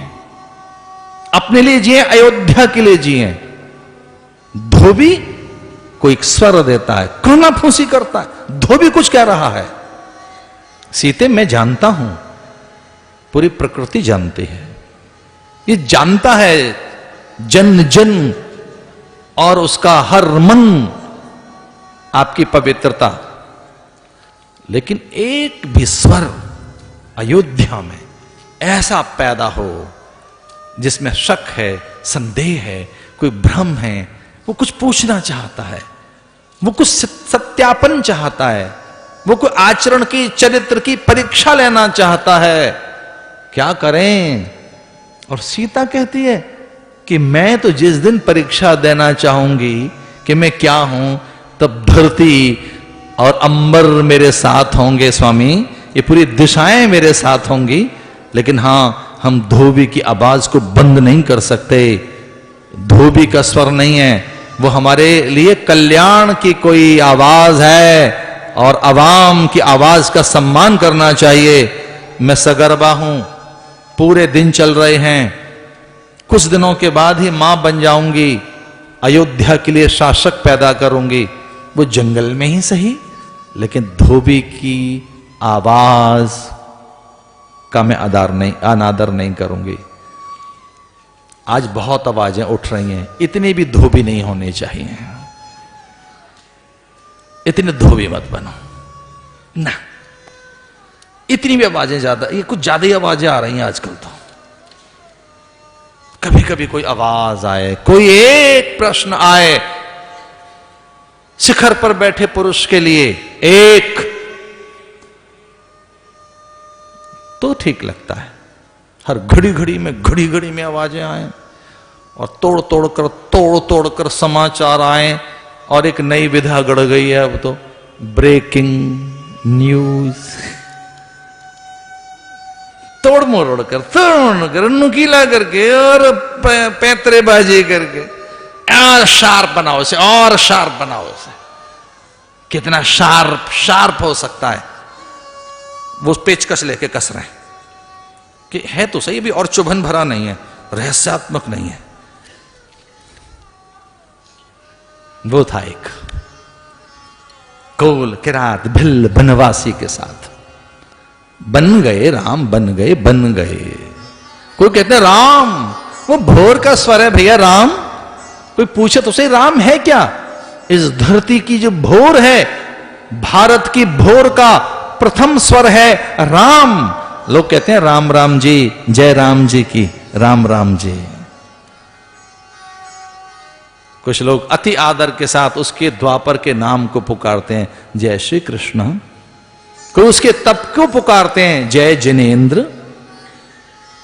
अपने लिए जिए अयोध्या के लिए जिए। धोबी कोई एक स्वर देता है, क्रोना फूंसी करता है, धोबी कुछ कह रहा है। सीते मैं जानता हूं, पूरी प्रकृति जानती है, ये जानता है जन जन और उसका हर मन आपकी पवित्रता। लेकिन एक भी स्वर अयोध्या में ऐसा पैदा हो जिसमें शक है, संदेह है, कोई भ्रम है, वो कुछ पूछना चाहता है, वो कुछ सत्यापन चाहता है, वो कोई आचरण की, चरित्र की परीक्षा लेना चाहता है, क्या करें? और सीता कहती है कि मैं तो जिस दिन परीक्षा देना चाहूंगी कि मैं क्या हूं, तब धरती और अंबर मेरे साथ होंगे स्वामी, ये पूरी दिशाएं मेरे साथ होंगी। लेकिन हां, हम धोबी की आवाज को बंद नहीं कर सकते। धोबी का स्वर नहीं है, वो हमारे लिए कल्याण की कोई आवाज है और अवाम की आवाज का सम्मान करना चाहिए। मैं सगर्भा हूं, पूरे दिन चल रहे हैं, कुछ दिनों के बाद ही मां बन जाऊंगी, अयोध्या के लिए शासक पैदा करूंगी। वो जंगल में ही सही, लेकिन धोबी की आवाज का मैं अनादर नहीं करूंगी। आज बहुत आवाजें उठ रही हैं, इतनी भी धोबी नहीं होनी चाहिए। इतने धोबी मत बनो ना। इतनी भी आवाजें ज्यादा, ये कुछ ज्यादा ही आवाजें आ रही हैं आजकल तो। कभी कभी कोई आवाज आए, कोई एक प्रश्न आए शिखर पर बैठे पुरुष के लिए, एक तो ठीक लगता है। हर घड़ी घड़ी में आवाजें आए और तोड़ तोड़ कर समाचार आए और एक नई विधा गढ़ गई है अब तो, ब्रेकिंग न्यूज। तोड़ मरोड़ कर नुकीला करके और पैतरेबाजी करके और शार्प बनाओ इसे, और शार्प बनाओ इसे। कितना शार्प हो सकता है, वो पेचकस लेके कस रहे हैं कि है तो सही भी, और चुभन भरा नहीं है, रहस्यात्मक नहीं है। वो था एक कोल किरात भिल्ल बनवासी के साथ। बन गए राम, बन गए। कोई कहते हैं राम, वो भोर का स्वर है भैया राम। कोई पूछे तो सही राम है क्या? इस धरती की जो भोर है, भारत की भोर का प्रथम स्वर है राम। लोग कहते हैं राम राम जी, जय राम जी की, राम राम जी। कुछ लोग अति आदर के साथ उसके द्वापर के नाम को पुकारते हैं, जय श्री कृष्ण। कोई उसके तप को पुकारते हैं, जय जिनेन्द्र।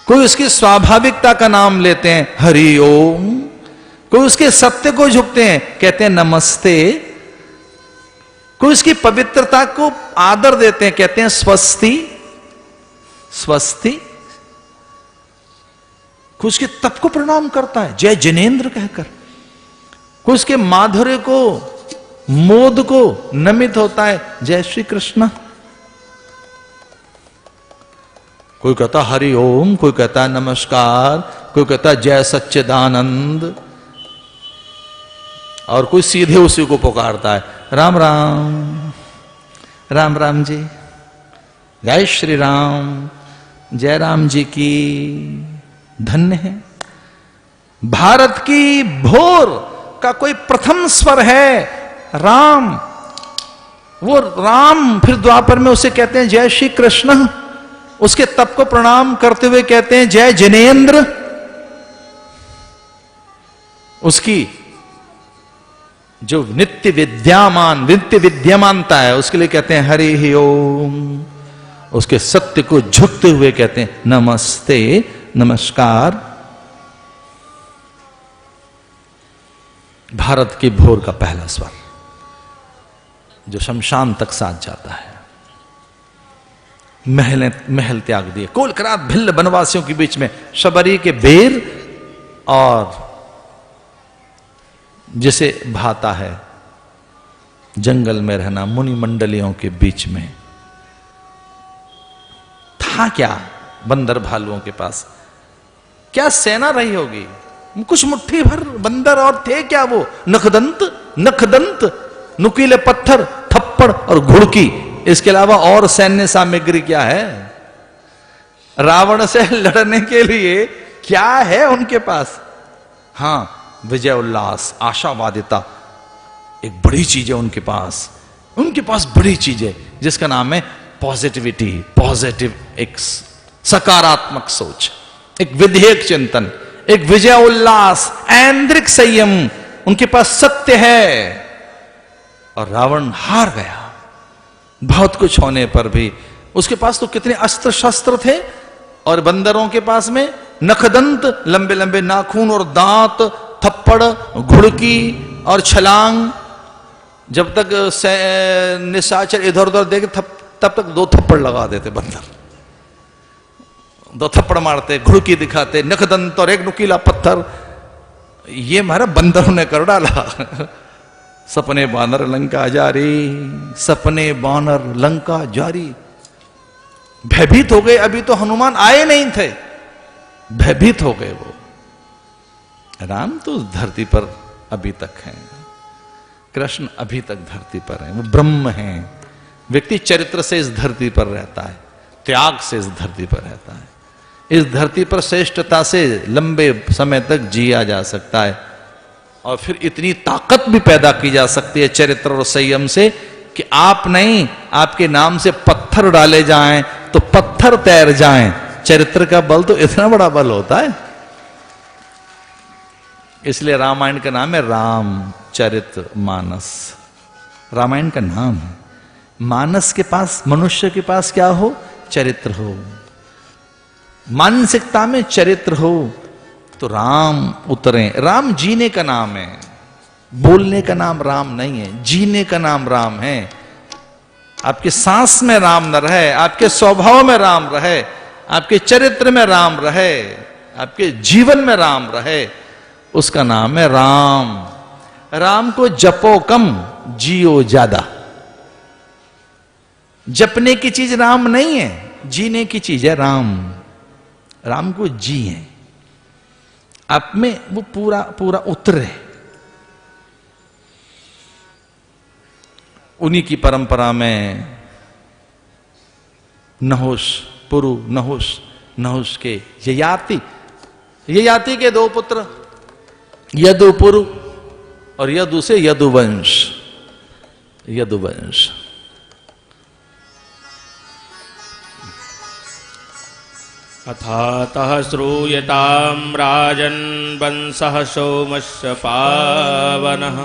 कोई उसकी स्वाभाविकता का नाम लेते हैं, हरि ओम। कोई उसके सत्य को झुकते हैं, कहते हैं नमस्ते। कोई उसकी पवित्रता को आदर देते हैं, कहते हैं स्वस्ति। कोई उसके तप को प्रणाम करता है, जय जिनेन्द्र कहकर। कोई उसके माधुर्य को, मोद को नमित होता है, जय श्री कृष्ण। कोई कहता हरि ओम, कोई कहता नमस्कार, कोई कहता जय सच्चिदानंद, और कोई सीधे उसी को पुकारता है, राम राम, राम राम जी, जय श्री राम, जय राम जी की। धन्य है भारत की भोर का कोई प्रथम स्वर है राम। वो राम फिर द्वापर में उसे कहते हैं जय श्री कृष्ण। उसके तप को प्रणाम करते हुए कहते हैं जय जिनेन्द्र। उसकी जो नित्य विद्यमानता है उसके लिए कहते हैं हरि ही ओम। उसके सत्य को झुकते हुए कहते हैं नमस्ते, नमस्कार। भारत की भोर का पहला स्वर जो शमशान तक साथ जाता है। महल त्याग दिए, कोल करात भिल्ल बनवासियों के बीच में शबरी के बेर, और जिसे भाता है जंगल में रहना मुनि मंडलियों के बीच में। था क्या बंदर भालुओं के पास, क्या सेना रही होगी? कुछ मुट्ठी भर बंदर, और थे क्या वो नखदंत, नुकीले पत्थर, थप्पड़ और घुड़की। इसके अलावा और सैन्य सामग्री क्या है? रावण से लड़ने के लिए क्या है उनके पास? हां, विजय उल्लास, आशावादिता, एक बड़ी चीज है उनके पास बड़ी चीज है जिसका नाम है पॉजिटिविटी, पॉजिटिव, एक सकारात्मक सोच, एक विधेयक चिंतन, एक विजय उल्लास, ऐन्द्रिक संयम। उनके पास सत्य है। और रावण हार गया। बहुत कुछ होने पर भी उसके पास तो कितने अस्त्र शस्त्र थे, और बंदरों के पास में नखदंत, लंबे लंबे नाखून और दांत, थप्पड़, घुड़की और छलांग। जब तक निशाचर इधर उधर देखे तब तक 2 थप्पड़ लगा देते बंदर, 2 थप्पड़ मारते, घुड़की दिखाते, नखदंत और एक नुकीला पत्थर। ये हमारा बंदरों ने कर डाला। सपने बानर लंका जारी, सपने बानर लंका जारी। भयभीत हो गए। अभी तो हनुमान आए नहीं थे, भयभीत हो गए वो। राम तो धरती पर अभी तक हैं, कृष्ण अभी तक धरती पर हैं, वो ब्रह्म हैं। व्यक्ति चरित्र से इस धरती पर रहता है, त्याग से इस धरती पर रहता है। इस धरती पर श्रेष्ठता से लंबे समय तक जिया जा सकता है, और फिर इतनी ताकत भी पैदा की जा सकती है चरित्र और संयम से कि आप नहीं, आपके नाम से पत्थर डाले जाएं तो पत्थर तैर जाएं। चरित्र का बल तो इतना बड़ा बल होता है। इसलिए रामायण का नाम है रामचरित मानस। रामायण का नाम है। मानस के पास, मनुष्य के पास क्या हो? चरित्र हो, मानसिकता में चरित्र हो तो राम उतरे। राम जीने का नाम है, बोलने का नाम राम नहीं है, जीने का नाम राम है। आपके सांस में राम न रहे, आपके स्वभाव में राम रहे, आपके चरित्र में राम रहे, आपके जीवन में राम रहे, उसका नाम है राम। राम को जपो कम, जियो ज्यादा। जपने की चीज राम नहीं है, जीने की चीज है राम। राम को जिए, आप में वो पूरा पूरा उतरे। उन्हीं की परंपरा में नहुष, पुरु नहुष, नहुष के ययाति के दो पुत्र, यदुपुरु और यदु से यदुवंश। यदुवंश अथातः श्रूयतां राजन् वंशः सोमस्य पावनः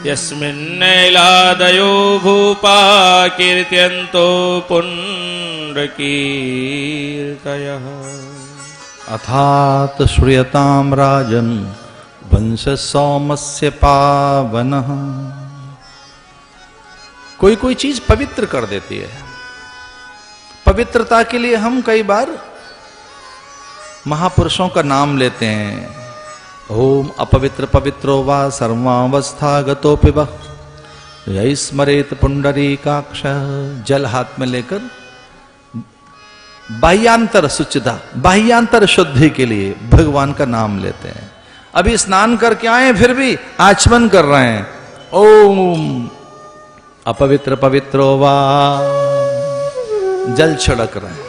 यस्मिन्नैलादयो भूपा कीर्त्यन्तो पुण्डरीकीर्तयः। अथात श्रूयतां राजन् वंश सोमस्य पावनः। कोई कोई चीज पवित्र कर देती है। पवित्रता के लिए हम कई बार महापुरुषों का नाम लेते हैं। ओम अपवित्र पवित्रो वा सर्वावस्थागतोऽपि वः यः स्मरेत पुंडरीकाक्ष। जल हाथ में लेकर बाह्यांतर शुचिता, बाह्यांतर शुद्धि के लिए भगवान का नाम लेते हैं। अभी स्नान करके आए फिर भी आचमन कर रहे हैं। ओम अपवित्र पवित्रो वा, जल छिड़क रहे हैं।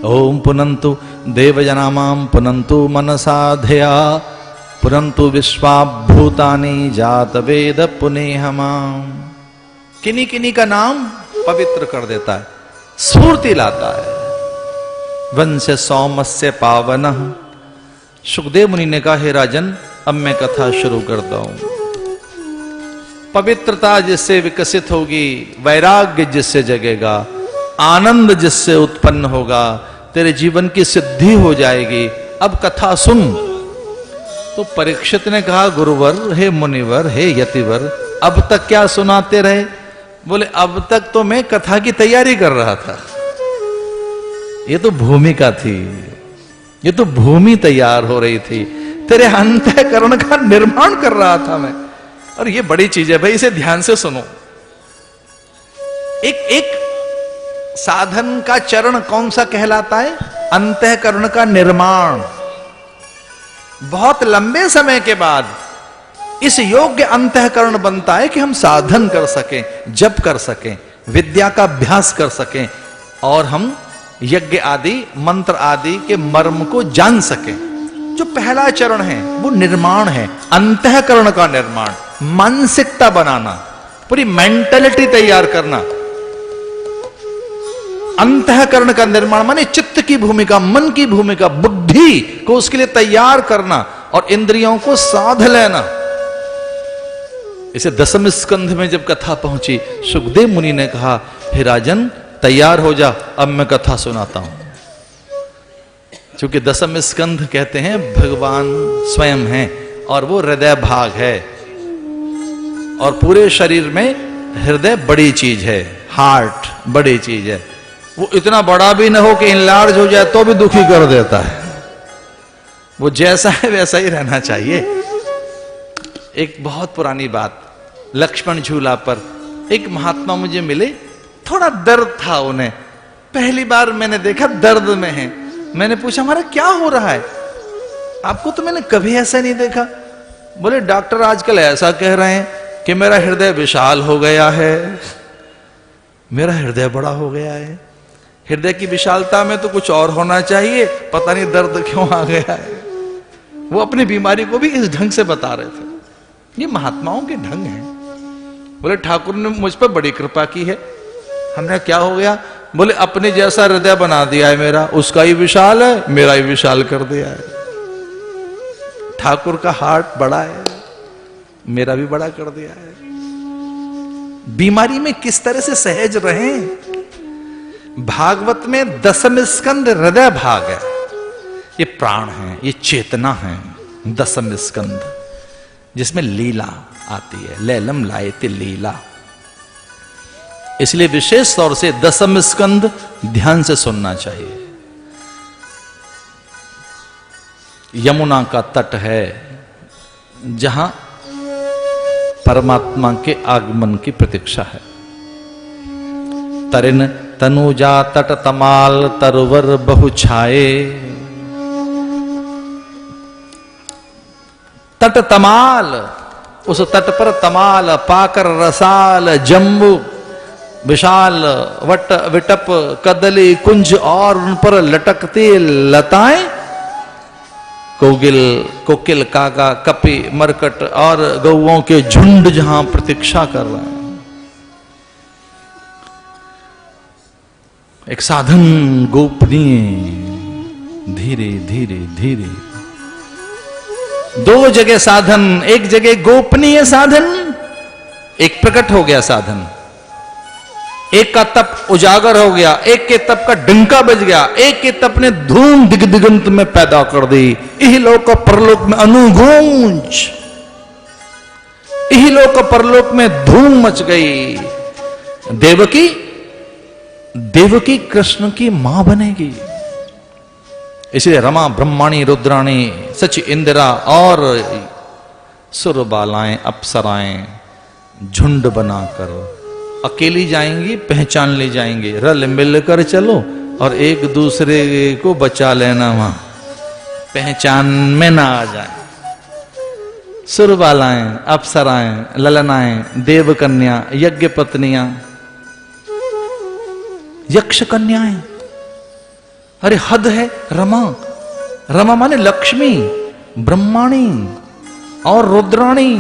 ओम पुनंतु देवजनामां पुनंतु मनसा धिया पुनंतु विश्वाभूतानि जात वेद पुनेहमां। किन्हीं किन्हीं का नाम पवित्र कर देता है, स्फूर्ति लाता है। वंश सौमस्य पावनः। सुखदेव मुनि ने कहा, हे राजन, अब मैं कथा शुरू करता हूं। पवित्रता जिससे विकसित होगी, वैराग्य जिससे जगेगा, आनंद जिससे उत्पन्न होगा, तेरे जीवन की सिद्धि हो जाएगी। अब कथा सुन। तो परीक्षित ने कहा, गुरुवर, हे मुनिवर, हे यतिवर, अब तक क्या सुनाते रहे? बोले, अब तक तो मैं कथा की तैयारी कर रहा था। ये तो भूमिका थी, ये तो भूमि तैयार हो रही थी, तेरे अंतःकरण का निर्माण कर रहा था मैं। और ये बड़ी चीज है भाई, इसे ध्यान से सुनो। एक साधन का चरण कौन सा कहलाता है? अंतःकरण का निर्माण। बहुत लंबे समय के बाद इस योग्य अंतःकरण बनता है कि हम साधन कर सकें, जप कर सकें, विद्या का अभ्यास कर सकें और हम यज्ञ आदि, मंत्र आदि के मर्म को जान सकें। जो पहला चरण है वो निर्माण है, अंतःकरण का निर्माण, मानसिकता बनाना, पूरी मेंटालिटी तैयार करना। अंतःकरण का निर्माण माने चित्त की भूमिका, मन की भूमिका, बुद्धि को उसके लिए तैयार करना और इंद्रियों को साध लेना। इसे दसम स्कंध में जब कथा पहुंची, सुखदेव मुनि ने कहा, हे राजन, तैयार हो जा, अब मैं कथा सुनाता हूं। क्योंकि दसम स्कंध कहते हैं भगवान स्वयं है और वो हृदय भाग है, और पूरे शरीर में हृदय बड़ी चीज है, हार्ट बड़ी चीज है। वो इतना बड़ा भी ना हो कि इनलार्ज हो जाए तो भी दुखी कर देता है। वो जैसा है वैसा ही रहना चाहिए। एक बहुत पुरानी बात, लक्ष्मण झूला पर एक महात्मा मुझे मिले, थोड़ा दर्द था उन्हें, पहली बार मैंने देखा दर्द में है। मैंने पूछा, हमारा क्या हो रहा है? आपको तो मैंने कभी ऐसा नहीं देखा। बोले, डॉक्टर आजकल ऐसा कह रहे हैं कि मेरा हृदय विशाल हो गया है। मेरा हृदय बड़ा हो गया है। हृदय की विशालता में तो कुछ और होना चाहिए, पता नहीं दर्द क्यों आ गया है। वो अपनी बीमारी को भी इस ढंग से बता रहे थे। ये महात्माओं के ढंग हैं। बोले ठाकुर ने मुझ पर बड़ी कृपा की है। हमने क्या हो गया? बोले अपने जैसा हृदय बना दिया है मेरा, उसका ही विशाल है, मेरा ही विशाल कर दिया है। ठाकुर का हार्ट बड़ा है, मेरा भी बड़ा कर दिया है। बीमारी में किस तरह से सहज रहें। भागवत में दशम स्कंद हृदय भाग है, ये प्राण है, ये चेतना है। दशम स्कंद जिसमें लीला आती है, लैलम लायते लीला। इसलिए विशेष तौर से दशम स्कंद ध्यान से सुनना चाहिए। यमुना का तट है जहां परमात्मा के आगमन की प्रतीक्षा है। तरिन तनुजा तट तमाल तरवर बहु छाए। तट तमाल, उस तट पर तमाल, पाकर रसाल, जम्बू, विशाल वट विटप, कदली कुंज और उन पर लटकती लताएं, कोकिल कागा, कपि, मरकट और गौओं के झुंड जहां प्रतीक्षा कर रहे हैं। एक साधन गोपनीय, धीरे धीरे धीरे। दो जगह साधन, एक जगह गोपनीय साधन, एक प्रकट हो गया साधन। एक का तप उजागर हो गया, एक के तप का डंका बज गया, एक के तप ने धूम दिगंत में पैदा कर दी। इही लोक परलोक में अनुगूंज, इही लोक परलोक में धूम मच गई। देवकी कृष्ण की मां बनेगी। इसलिए रमा ब्रह्माणी रुद्राणी सच इंदिरा और सुरबालाएं अप्सराएं झुंड बनाकर अकेली जाएंगी, पहचान ले जाएंगे। रल मिलकर चलो और एक दूसरे को बचा लेना, वहां पहचान में ना आ जाए। सुरबालाएं, अप्सराएं, ललनाएं, देव कन्या, यज्ञ पत्नियां, यक्ष कन्याएं। अरे हद है। रमा, रमा माने लक्ष्मी, ब्रह्माणी और रुद्राणी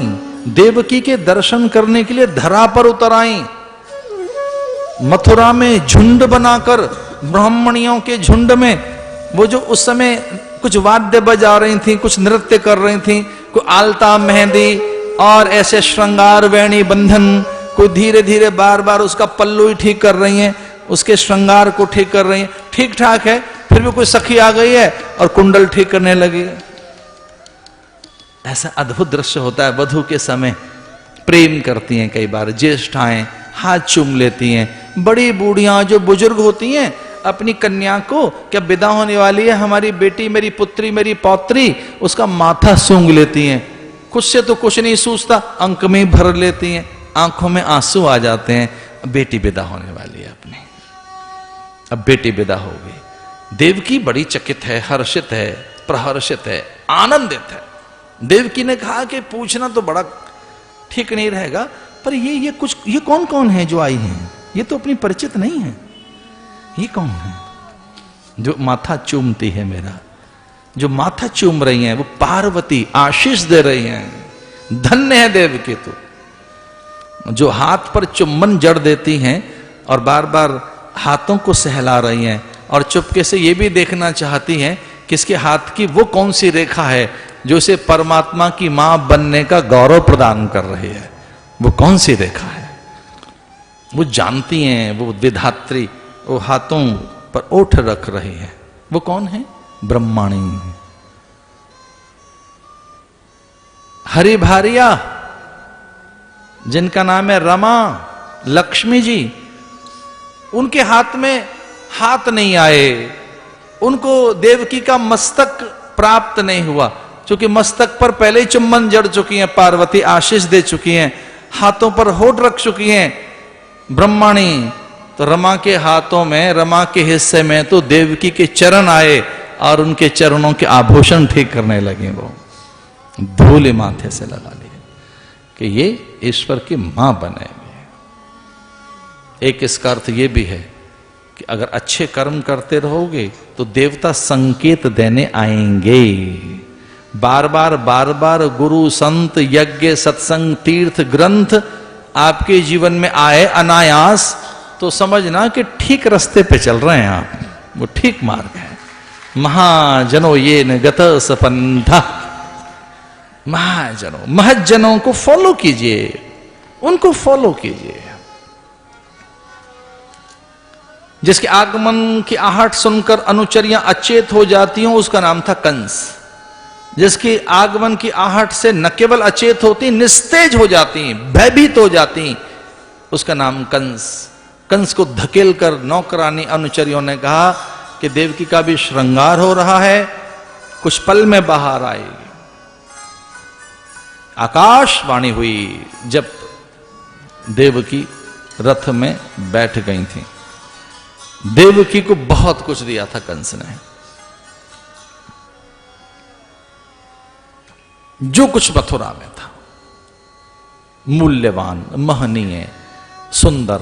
देवकी के दर्शन करने के लिए धरा पर उतर आई। मथुरा में झुंड बनाकर ब्राह्मणियों के झुंड में वो जो उस समय कुछ वाद्य बजा रही थी, कुछ नृत्य कर रही थी, कोई आलता मेहंदी और ऐसे श्रृंगार वेणी बंधन, कोई धीरे धीरे बार बार उसका पल्लू ही ठीक कर रही हैं, उसके श्रृंगार को ठीक कर रही हैं। ठीक ठाक है, फिर भी कोई सखी आ गई है और कुंडल ठीक करने लगी। ऐसा अद्भुत दृश्य होता है। वधू के समय प्रेम करती हैं, कई बार ज्येष्ठाएं हाथ चूम लेती हैं। बड़ी बूढ़ियां जो बुजुर्ग होती हैं अपनी कन्या को, क्या विदा होने वाली है हमारी बेटी, मेरी पुत्री, मेरी पौत्री, उसका माथा सूंघ लेती हैं। कुछ से तो कुछ नहीं सूझता, अंक में भर लेती हैं, आंखों में आंसू आ जाते हैं। बेटी विदा होने वाली है अपनी, अब बेटी विदा हो गई। देवकी बड़ी चकित है, हर्षित है, प्रहर्षित है, आनंदित है। देवकी ने कहा कि पूछना तो बड़ा ठीक नहीं रहेगा, पर ये कौन कौन है जो आई हैं? ये तो अपनी परिचित नहीं है। ये कौन है जो माथा चूमती है मेरा? जो माथा चूम रही हैं वो पार्वती आशीष दे रही हैं। धन्य है देवकी तो, जो हाथ पर चुम्बन जड़ देती हैं और बार बार हाथों को सहला रही हैं और चुपके से ये भी देखना चाहती हैं कि इसके हाथ की वो कौन सी रेखा है जो इसे परमात्मा की मां बनने का गौरव प्रदान कर रही है। वो कौन सी रेखा है वो जानती हैं। वो विधात्री वो हाथों पर ओठ रख रही है। वो कौन है? ब्रह्माणी। हरि भारिया जिनका नाम है रमा, लक्ष्मी जी, उनके हाथ में हाथ नहीं आए, उनको देवकी का मस्तक प्राप्त नहीं हुआ, क्योंकि मस्तक पर पहले ही चुम्बन जड़ चुकी हैं, पार्वती आशीष दे चुकी हैं, हाथों पर होठ रख चुकी हैं ब्रह्माणी। तो रमा के हाथों में, रमा के हिस्से में तो देवकी के चरण आए और उनके चरणों के आभूषण ठीक करने लगे। वो धूल माथे से लगा लिए कि ये ईश्वर की मां बनेंगे। एक इसका अर्थ ये भी है कि अगर अच्छे कर्म करते रहोगे तो देवता संकेत देने आएंगे। बार बार गुरु संत यज्ञ सत्संग तीर्थ ग्रंथ आपके जीवन में आए अनायास, तो समझना कि ठीक रास्ते पे चल रहे हैं आप, वो ठीक मार्ग है। महाजनो ये न गत सपंथा, महाजनों, महज्जनों को फॉलो कीजिए, उनको फॉलो कीजिए। जिसके आगमन की आहट सुनकर अनुचरियां अचेत हो जाती हों, उसका नाम था कंस। जिसके आगमन की आहट से न केवल अचेत होती, निस्तेज हो जाती, भयभीत हो जाती, उसका नाम कंस। कंस को धकेल कर नौकरानी अनुचरियों ने कहा कि देवकी का भी श्रृंगार हो रहा है, कुछ पल में बाहर आएगी। आकाशवाणी हुई जब देवकी रथ में बैठ गई थी। देवकी को बहुत कुछ दिया था कंस ने, जो कुछ मथुरा में था, मूल्यवान, महनीय, सुंदर,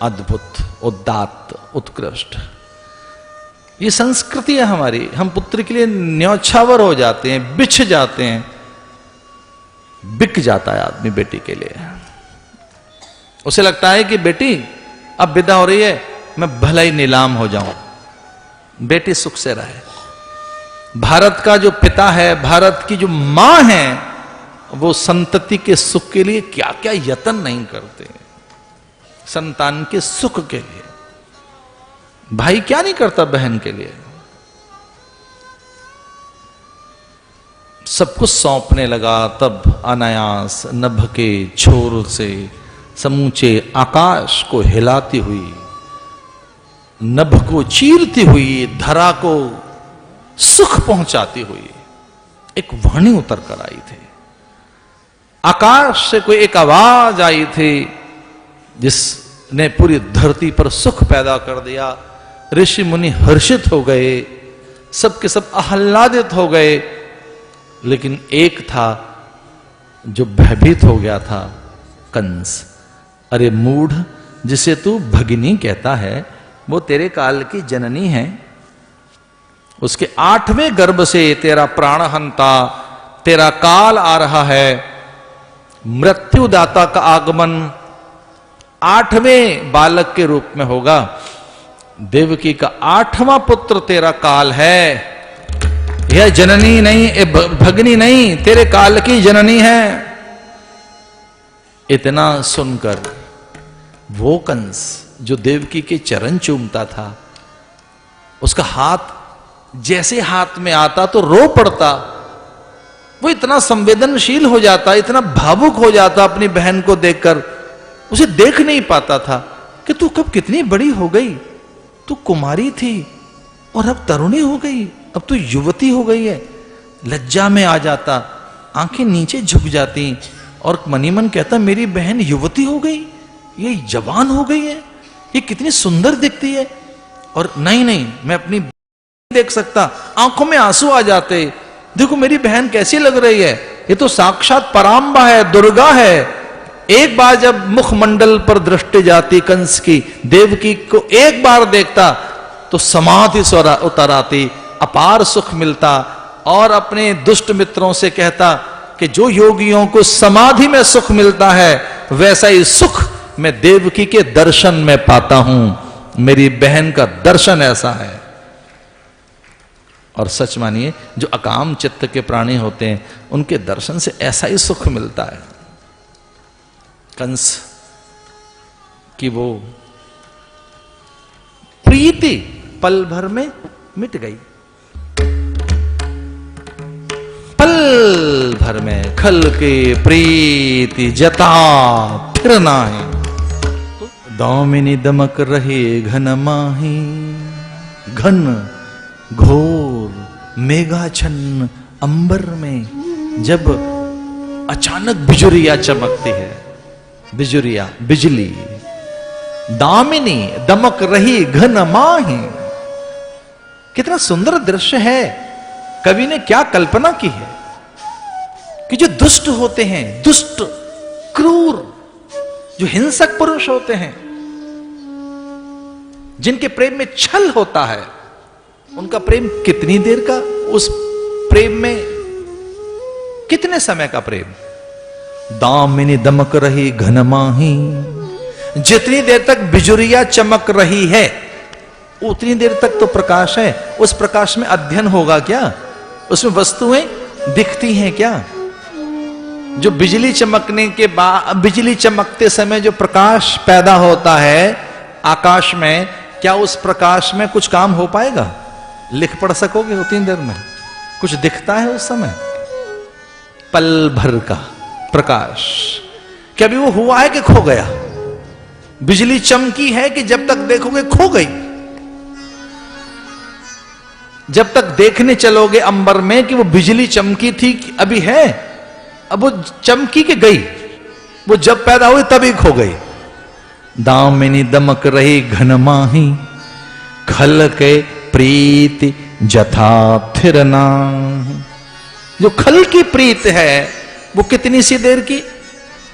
अद्भुत, उदात्त, उत्कृष्ट। ये संस्कृति है हमारी। हम पुत्र के लिए न्यौछावर हो जाते हैं, बिछ जाते हैं, बिक जाता है आदमी बेटी के लिए। उसे लगता है कि बेटी अब विदा हो रही है, मैं भला ही नीलाम हो जाऊं, बेटी सुख से रहे। भारत का जो पिता है, भारत की जो मां है, वो संतति के सुख के लिए क्या क्या यत्न नहीं करते, संतान के सुख के लिए। भाई क्या नहीं करता बहन के लिए, सब कुछ सौंपने लगा। तब अनायास नभ के छोर से समूचे आकाश को हिलाती हुई, नभ को चीरती हुई, धरा को सुख पहुंचाती हुई एक वाणी उतर कर आई थी। आकाश से कोई एक आवाज आई थी जिसने पूरी धरती पर सुख पैदा कर दिया। ऋषि मुनि हर्षित हो गए, सबके सब आह्लादित हो गए, लेकिन एक था जो भयभीत हो गया था, कंस। अरे मूढ़, जिसे तू भगिनी कहता है, वो तेरे काल की जननी है। उसके 8वें गर्भ से तेरा प्राणहंता, तेरा काल आ रहा है। मृत्युदाता का आगमन 8वें बालक के रूप में होगा। देवकी का 8वां पुत्र तेरा काल है। यह जननी नहीं, भगनी नहीं, तेरे काल की जननी है। इतना सुनकर वो कंस जो देवकी के चरण चूमता था, उसका हाथ जैसे हाथ में आता तो रो पड़ता। वो इतना संवेदनशील हो जाता, इतना भावुक हो जाता अपनी बहन को देखकर। उसे देख नहीं पाता था कि तू कब कितनी बड़ी हो गई, तू कुमारी थी और अब तरुणी हो गई, अब तू युवती हो गई है। लज्जा में आ जाता, आंखें नीचे झुक जाती और मनी मन कहता मेरी बहन युवती हो गई, ये जवान हो गई है, ये कितनी सुंदर दिखती है। और नहीं, मैं अपनी देख सकता, आंखों में आंसू आ जाते। देखो मेरी बहन कैसी लग रही है, ये तो साक्षात परांबा है, दुर्गा है। एक बार जब मुखमंडल पर दृष्टि जाती कंस की, देवकी को एक बार देखता तो समाधि उतर आती, अपार सुख मिलता और अपने दुष्ट मित्रों से कहता कि जो योगियों को समाधि में सुख मिलता है, वैसा ही सुख मैं देवकी के दर्शन में पाता हूं। मेरी बहन का दर्शन ऐसा है। और सच मानिए, जो अकाम चित्त के प्राणी होते हैं, उनके दर्शन से ऐसा ही सुख मिलता है। कंस की वो प्रीति पल भर में मिट गई। पल भर में खल के प्रीति जता फिर नाही, दामिनी दमक रहे घन माही। घन घोर मेघाच्छन्न अंबर में जब अचानक बिजुरिया चमकती है, बिजुरिया बिजली, दामिनी दमक रही घन माही। कितना सुंदर दृश्य है। कवि ने क्या कल्पना की है कि जो दुष्ट होते हैं, दुष्ट क्रूर, जो हिंसक पुरुष होते हैं, जिनके प्रेम में छल होता है, उनका प्रेम कितनी देर का, उस प्रेम में कितने समय का प्रेम, दामिनी दमक रही घन माही। जितनी देर तक बिजुरिया चमक रही है उतनी देर तक तो प्रकाश है। उस प्रकाश में अध्ययन होगा क्या? उसमें वस्तुएं दिखती हैं क्या? जो बिजली चमकने के बाद, बिजली चमकते समय जो प्रकाश पैदा होता है आकाश में, क्या उस प्रकाश में कुछ काम हो पाएगा? लिख पढ़ सकोगे उतनी देर में? कुछ दिखता है उस समय? पल भर का प्रकाश। क्या अभी वो हुआ है कि खो गया? बिजली चमकी है कि जब तक देखोगे खो गई? जब तक देखने चलोगे अंबर में कि वो बिजली चमकी थी कि अभी है, अब वो चमकी के गई, वो जब पैदा हुई तभी खो गई। दामिनी दमक रही घन माही, खल के प्रीति जथा थिर नाही। जो खल की प्रीत है वो कितनी सी देर की?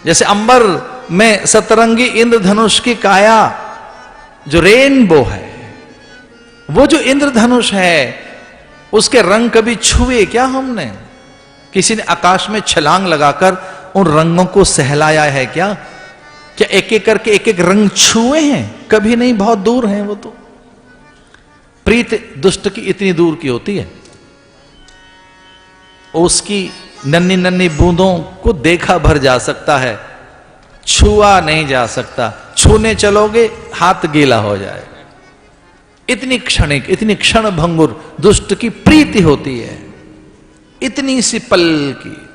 जैसे अंबर में सतरंगी इंद्रधनुष की काया, जो रेनबो है, वो जो इंद्रधनुष है उसके रंग कभी छुए क्या हमने? किसी ने आकाश में छलांग लगाकर उन रंगों को सहलाया है क्या? क्या एक एक करके एक एक रंग छुए हैं? कभी नहीं, बहुत दूर हैं वो तो। प्रीत दुष्ट की इतनी दूर की होती है, उसकी नन्ही नन्ही बूंदों को देखा भर जा सकता है, छुआ नहीं जा सकता। छूने चलोगे हाथ गीला हो जाए। इतनी क्षणिक, इतनी क्षण भंगुर दुष्ट की प्रीति होती है, इतनी सी पल की।